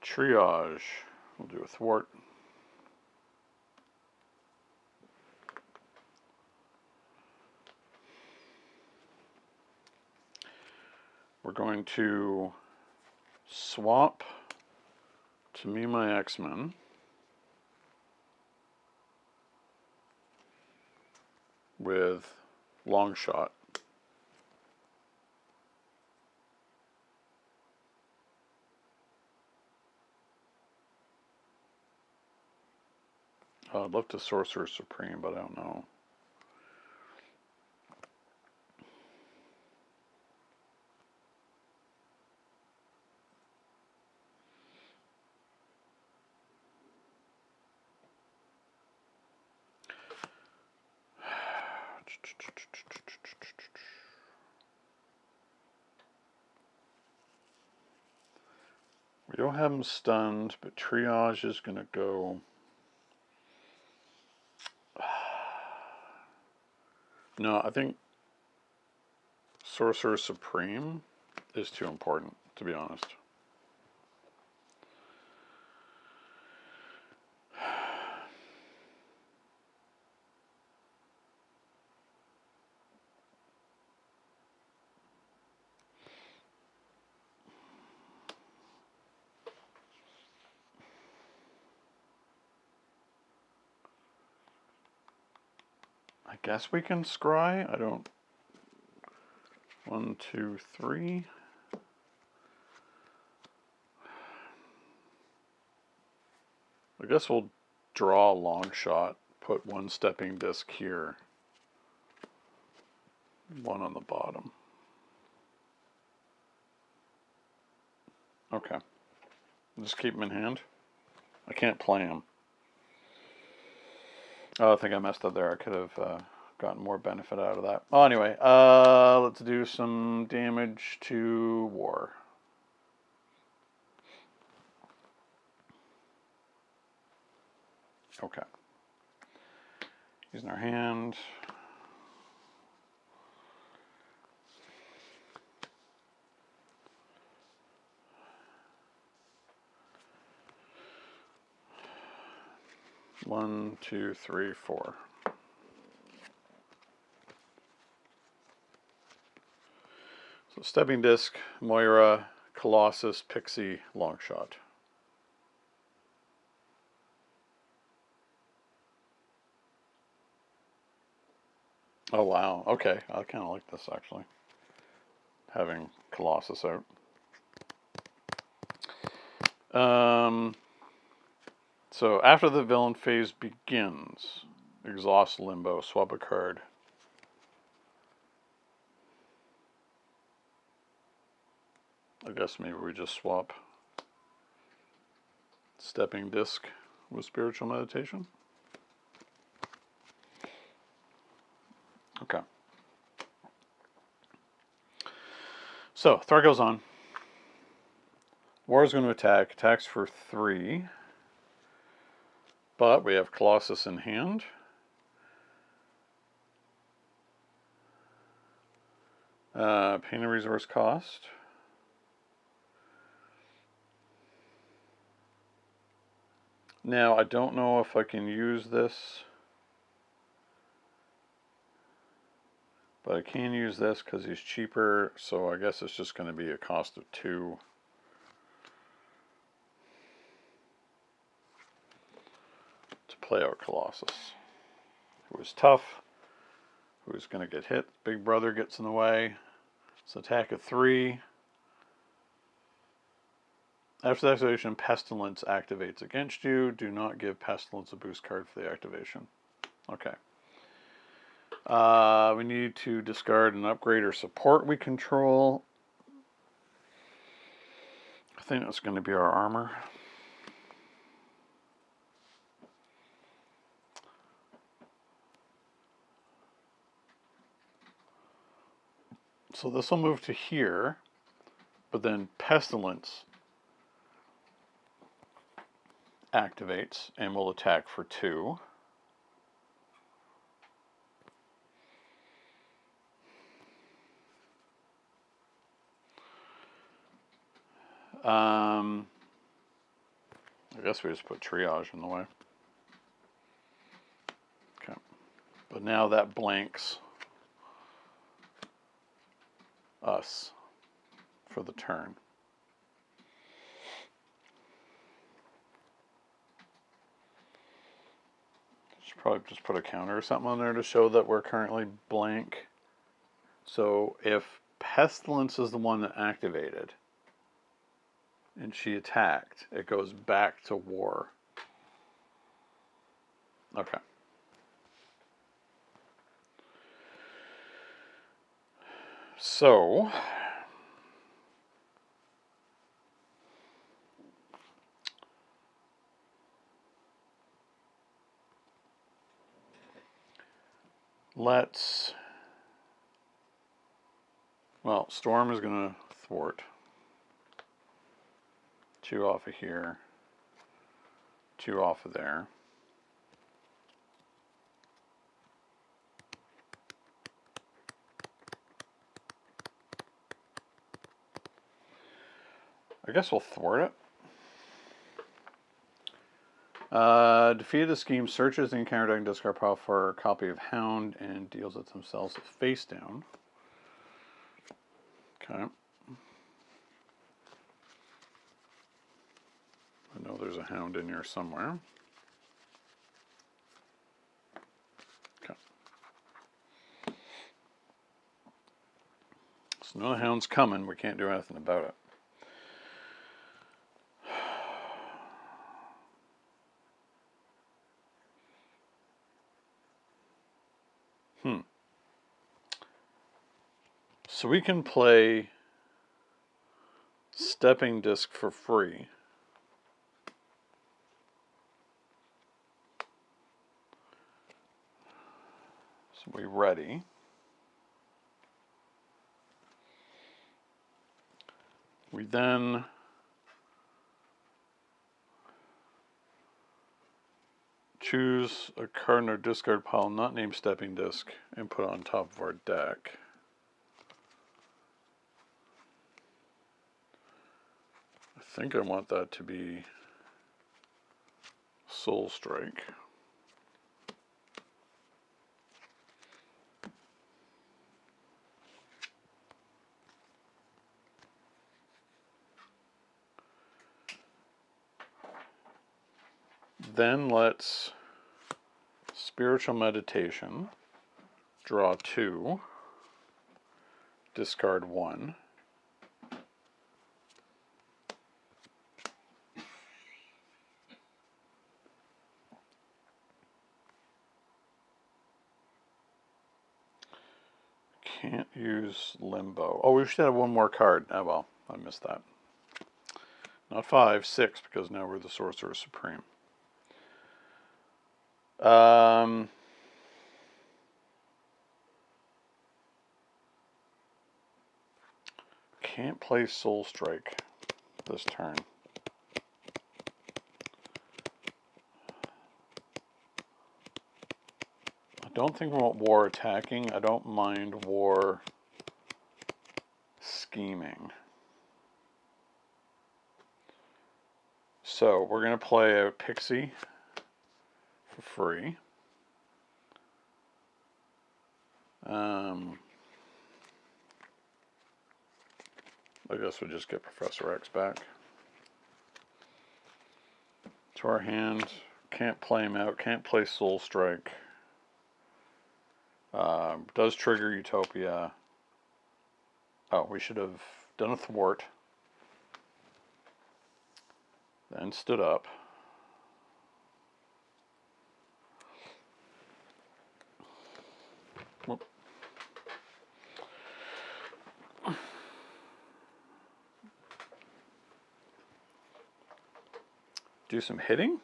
Triage will do a thwart. We're going to swap to me, my X Men. With Longshot. I'd love to Sorcerer Supreme, but I don't know. We don't have him stunned, but Triage is going to go. No, I think Sorcerer Supreme is too important, to be honest. I guess we can scry. I don't. 1, 2, 3. I guess we'll draw a long shot, put one stepping disc here, one on the bottom. Okay. Just keep them in hand. I can't play them. Oh, I think I messed up there. I could have gotten more benefit out of that. Oh, anyway, let's do some damage to War. Okay. Using our hand. One, two, three, four. So Stepping Disc, Moira, Colossus, Pixie, Longshot. Oh wow, okay. I kind of like this actually. Having Colossus out. So after the villain phase begins, exhaust Limbo, swap a card. I guess maybe we just swap Stepping Disc with Spiritual Meditation. Okay. So, Threat goes on. War is going to attack. Attacks for 3. But we have Colossus in hand. Paying a resource cost. Now, I don't know if I can use this. But I can use this because he's cheaper. So I guess it's just going to be a cost of 2. To play out Colossus. Who is tough. Who's going to get hit. Big Brother gets in the way. It's an attack of 3. After the activation, Pestilence activates against you. Do not give Pestilence a boost card for the activation. Okay. We need to discard an upgrade or support we control. I think that's going to be our armor. So this will move to here, but then Pestilence activates and will attack for 2. I guess we just put Triage in the way. Okay. But now that blanks us for the turn. Should probably just put a counter or something on there to show that we're currently blank. So if Pestilence is the one that activated and she attacked, it goes back to War. Okay. So, let's, well, Storm is going to thwart. 2 off of here, 2 off of there. I guess we'll thwart it. Defeat the scheme searches the encounter deck and discard pile for a copy of Hound and deals it themselves face down. Okay. I know there's a Hound in here somewhere. Okay. So no Hound's coming. We can't do anything about it. So we can play Stepping Disc for free. So we're ready. We then choose a card in our discard pile not named Stepping Disc and put it on top of our deck. I think I want that to be Soul Strike. Then let's Spiritual Meditation, draw 2, discard 1. Can't use Limbo. Oh, we should have 1 more card. Oh well, I missed that. Not 5, 6, because now we're the Sorcerer Supreme. Can't play Soul Strike this turn. I don't think we want War attacking. I don't mind War scheming. So we're going to play a Pixie for free. I guess we'll just get Professor X back. To our hand. Can't play him out. Can't play Soul Strike. Does trigger Utopia. Oh, we should have done a thwart. Then stood up. Whoop. Do some hitting.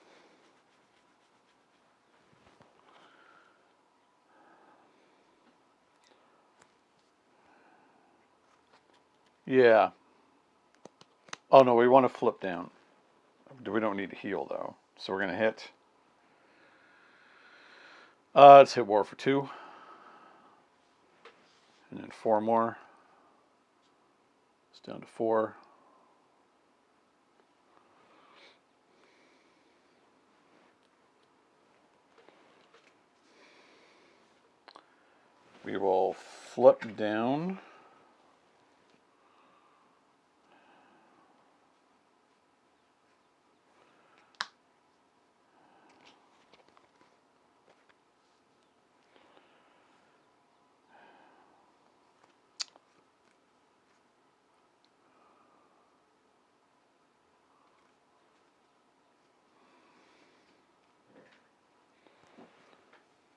Yeah. Oh no, we want to flip down. We don't need to heal though. So we're going to hit. Let's hit War for 2. And then 4 more. It's down to 4. We will flip down.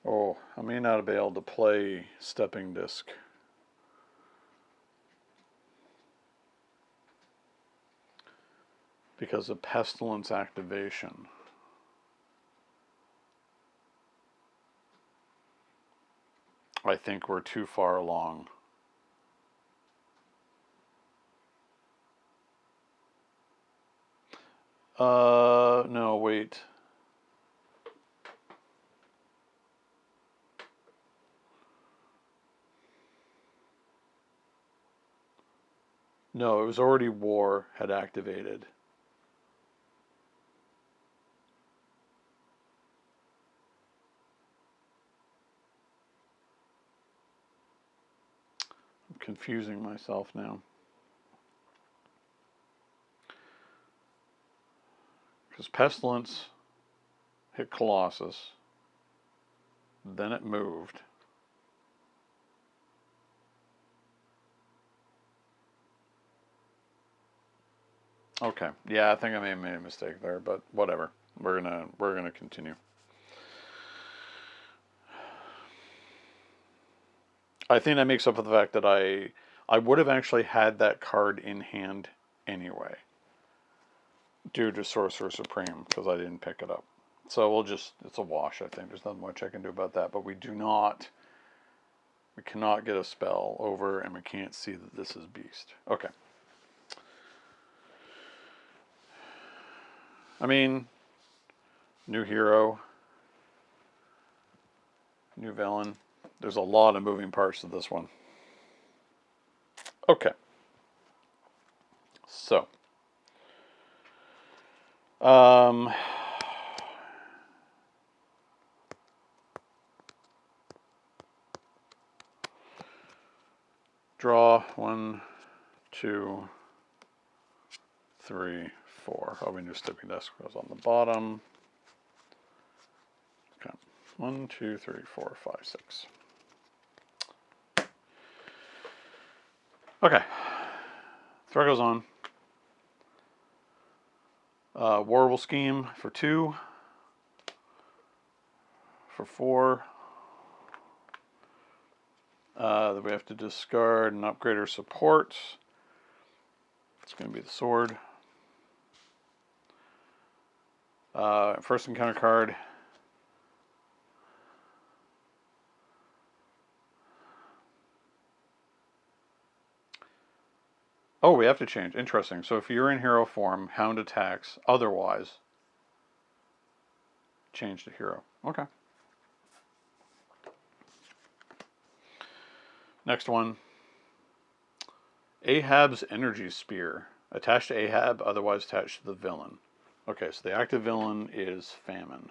Oh, I may not be able to play Stepping Disc. Because of Pestilence activation. I think we're too far along. No, wait. No, it was already War had activated. I'm confusing myself now. Because Pestilence hit Colossus. Then it moved. Okay. Yeah, I think I may have made a mistake there, but whatever. We're gonna continue. I think that makes up for the fact that I would have actually had that card in hand anyway, due to Sorcerer Supreme, because I didn't pick it up. So we'll just, it's a wash, I think. There's nothing much I can do about that, but we cannot get a spell over, and we can't see that this is Beast. Okay. I mean, new hero, new villain. There's a lot of moving parts to this one. Okay. So. Draw 1, 2, 3, 4. Oh, we knew Stepping Disc was on the bottom. Okay. 1, 2, 3, 4, 5, 6. Okay. Throw goes on. War will scheme for 2. For 4. Then we have to discard and upgrade our support. It's going to be the sword. First encounter card. Oh, we have to change. Interesting. So if you're in hero form, Hound attacks. Otherwise, change to hero. Okay. Next one. Ahab's Energy Spear. Attached to Ahab, otherwise attached to the villain. Okay, so the active villain is Famine.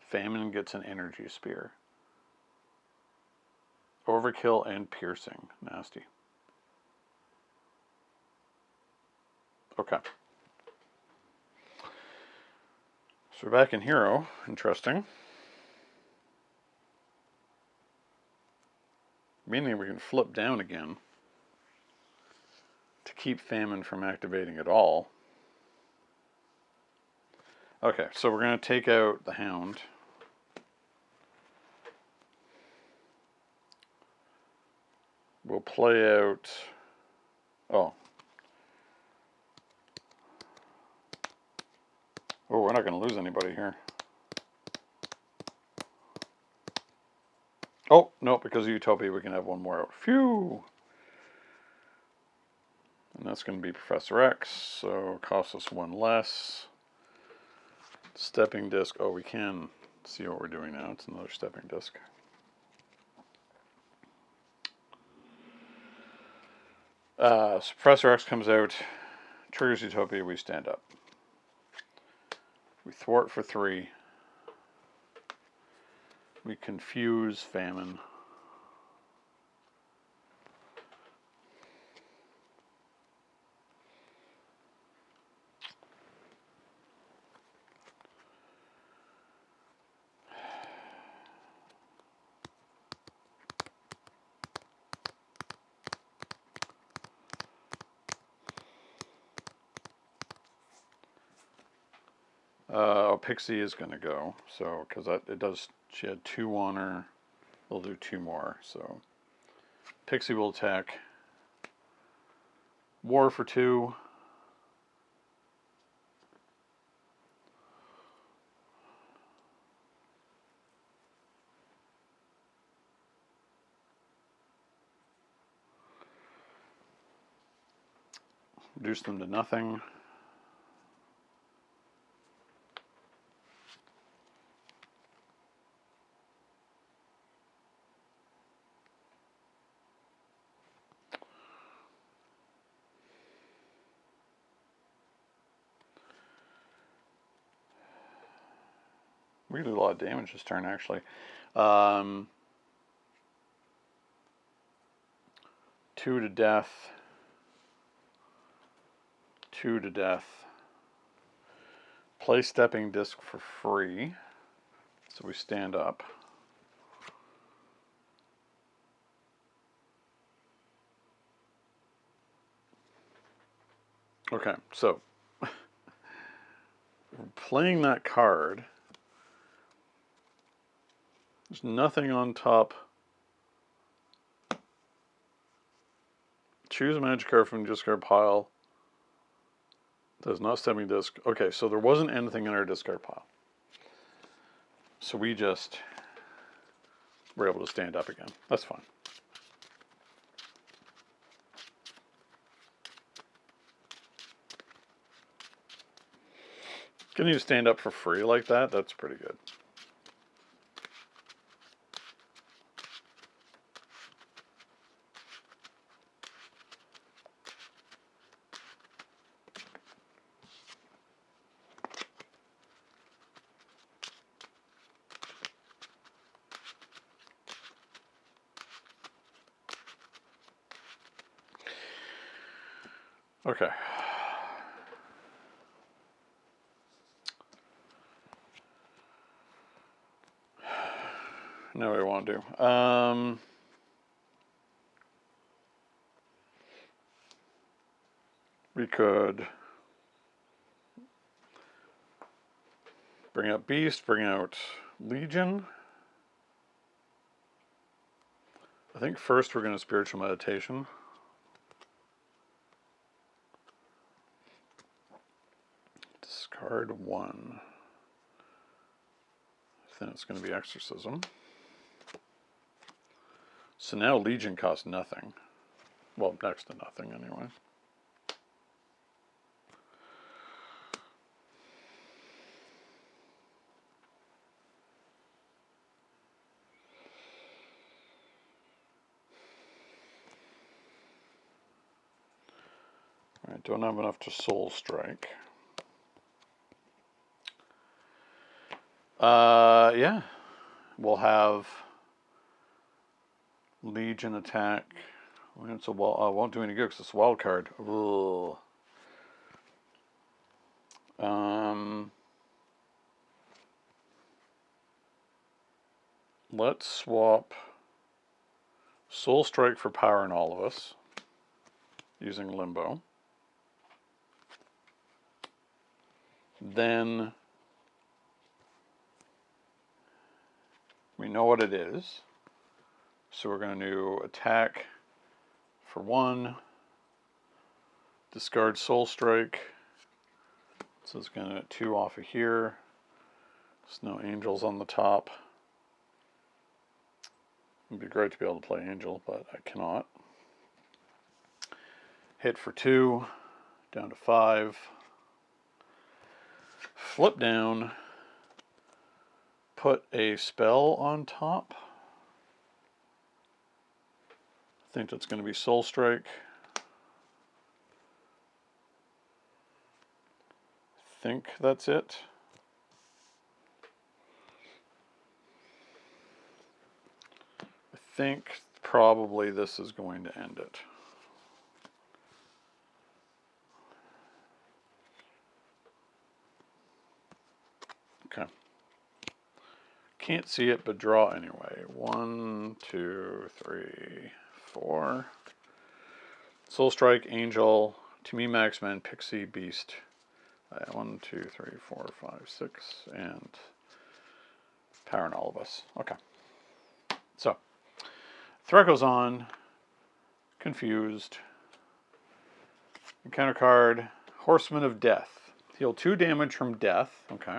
Famine gets an Energy Spear. Overkill and Piercing. Nasty. Okay. So we're back in hero. Interesting. Meaning we can flip down again to keep Famine from activating at all. Okay, so we're going to take out the Hound. We'll play out... Oh, we're not going to lose anybody here. Oh, no, because of Utopia we can have one more out. Phew! And that's going to be Professor X, so costs us 1 less. Stepping Disc. Oh, we can see what we're doing now. It's another Stepping Disc. So Professor X comes out, triggers Utopia, we stand up. We thwart for 3. We confuse Famine. Pixie is going to go, so because it does She had 2 on her. We'll do 2 more. So Pixie will attack. War for 2. Reduce them to nothing. We did a lot of damage this turn, actually. 2 to death. 2 to death. Play stepping disc for free. So we stand up. Okay, so playing that card. There's nothing on top. Choose a magic card from the discard pile. There's not stepping disc. Okay, so there wasn't anything in our discard pile. So we just were able to stand up again. That's fine. Getting you to stand up for free like that, that's pretty good. Okay. Now what I want to do. We could bring out Beast, bring out Legion. I think first we're going to Spiritual Meditation. Discard 1. Then it's going to be Exorcism. So now Legion costs nothing. Well, next to nothing anyway. Alright, don't have enough to Soul Strike. Yeah. We'll have Legion attack. It's a won't do any good because it's a wild card. Ugh. Let's swap Soul Strike for Power in all of us using Limbo. Then we know what it is. So we're going to attack for 1, discard Soul Strike. So it's going to 2 off of here. There's no angels on the top. It'd be great to be able to play Angel, but I cannot. Hit for 2, down to 5. Flip down, put a spell on top. I think that's going to be Soul Strike. I think that's it. I think probably this is going to end it. Okay. Can't see it, but draw anyway. 1, 2, 3, 4. Soul Strike, Angel, to me, Max Men, Pixie, Beast. 1, 2, 3, 4, 5, 6, and Powering all of us. Okay. So, threat goes on. Confused. Encounter card, Horsemen of Death. Heal 2 damage from death. Okay.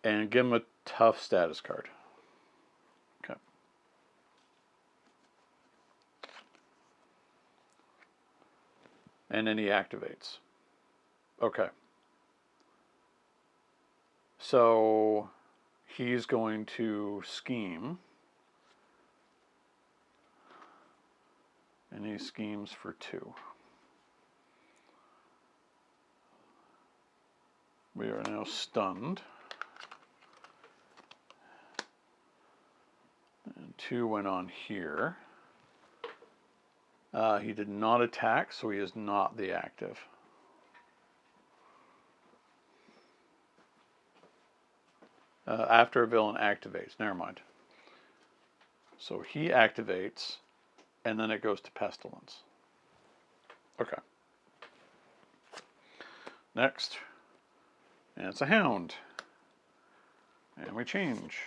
And give him a tough status card. Okay. And then he activates. Okay. So he's going to scheme. And he schemes for 2. We are now stunned. And 2 went on here. He did not attack, so he is not the active. After a villain activates. Never mind. So he activates, and then it goes to Pestilence. Okay. Next. And it's a Hound. And we change.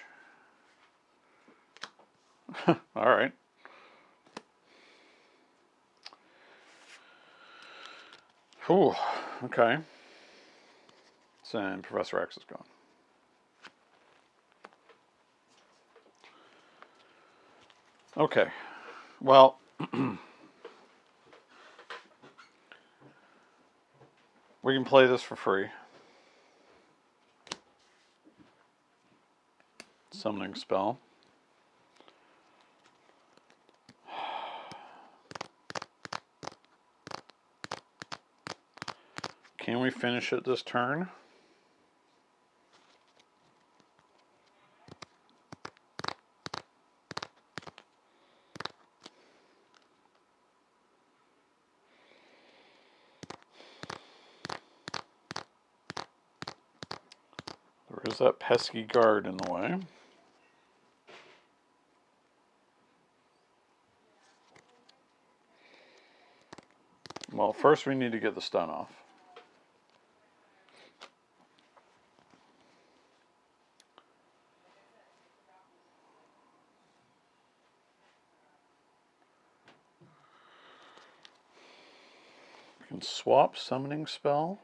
All right. Whew. Okay. So, and Professor X is gone. Okay. Well, we can play this for free. Summoning spell. Can we finish it this turn? There is that pesky guard in the way. Well, first we need to get the stun off. We can swap summoning spell.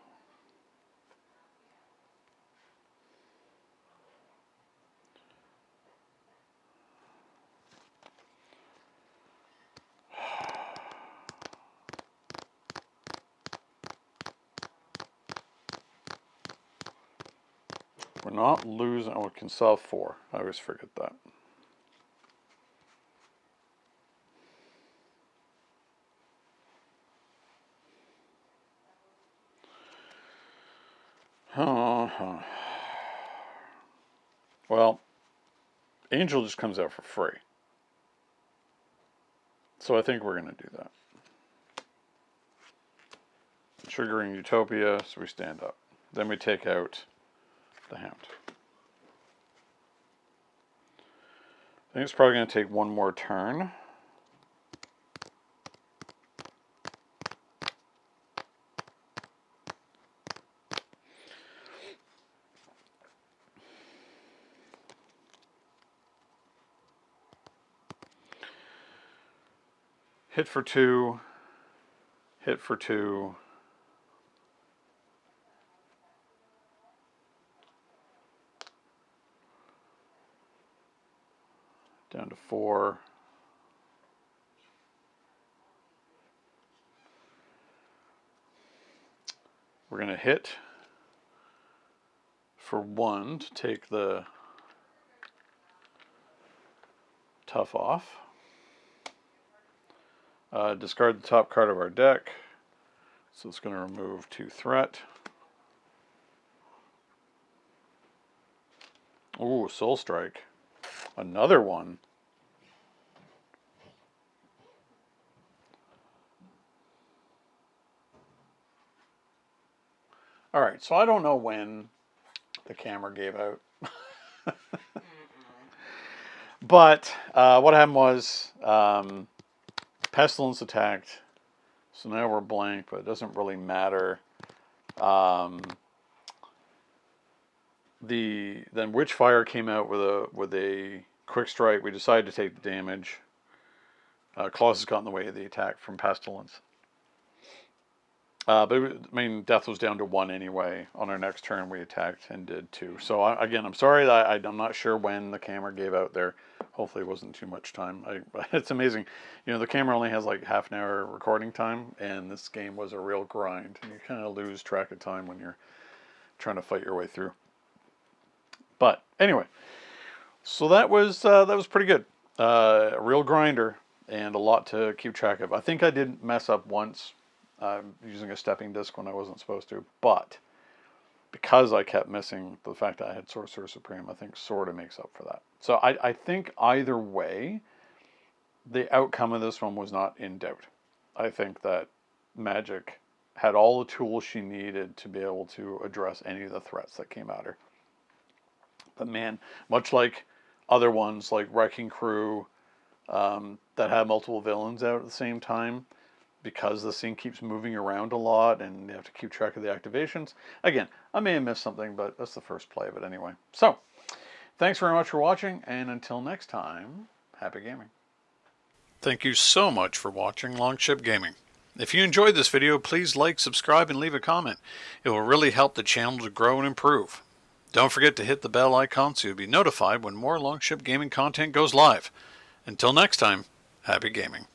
We're not losing. Oh, we can solve 4. I always forget that. Well, Angel just comes out for free. So I think we're going to do that. Triggering Utopia, so we stand up. Then we take out the Hound. I think it's probably going to take one more turn. Hit for 2. Hit for 2. Down to 4. We're going to hit for 1 to take the tough off. Discard the top card of our deck. So it's going to remove 2 threat. Ooh, Soul Strike. Another one. All right, so I don't know when the camera gave out. But what happened was Pestilence attacked. So now we're blank, but it doesn't really matter. then Witchfire came out with a quick strike. We decided to take the damage. Colossus got in the way of the attack from Pestilence. But I mean, death was down to 1 anyway. On our next turn, we attacked and did 2. So again, I'm sorry that I'm not sure when the camera gave out there. Hopefully, it wasn't too much time. It's amazing, you know, the camera only has like half an hour recording time, and this game was a real grind. And you kind of lose track of time when you're trying to fight your way through. But anyway, so that was pretty good. A real grinder and a lot to keep track of. I think I did mess up once. Using a stepping disc when I wasn't supposed to, but because I kept missing the fact that I had Sorcerer Supreme, I think sort of makes up for that. So I think either way, the outcome of this one was not in doubt. I think that Magik had all the tools she needed to be able to address any of the threats that came at her. But man, much like other ones like Wrecking Crew that had multiple villains out at the same time, because the scene keeps moving around a lot and you have to keep track of the activations. Again, I may have missed something, but that's the first play of it anyway. So, thanks very much for watching, and until next time, happy gaming. Thank you so much for watching Longship Gaming. If you enjoyed this video, please like, subscribe, and leave a comment. It will really help the channel to grow and improve. Don't forget to hit the bell icon so you'll be notified when more Longship Gaming content goes live. Until next time, happy gaming.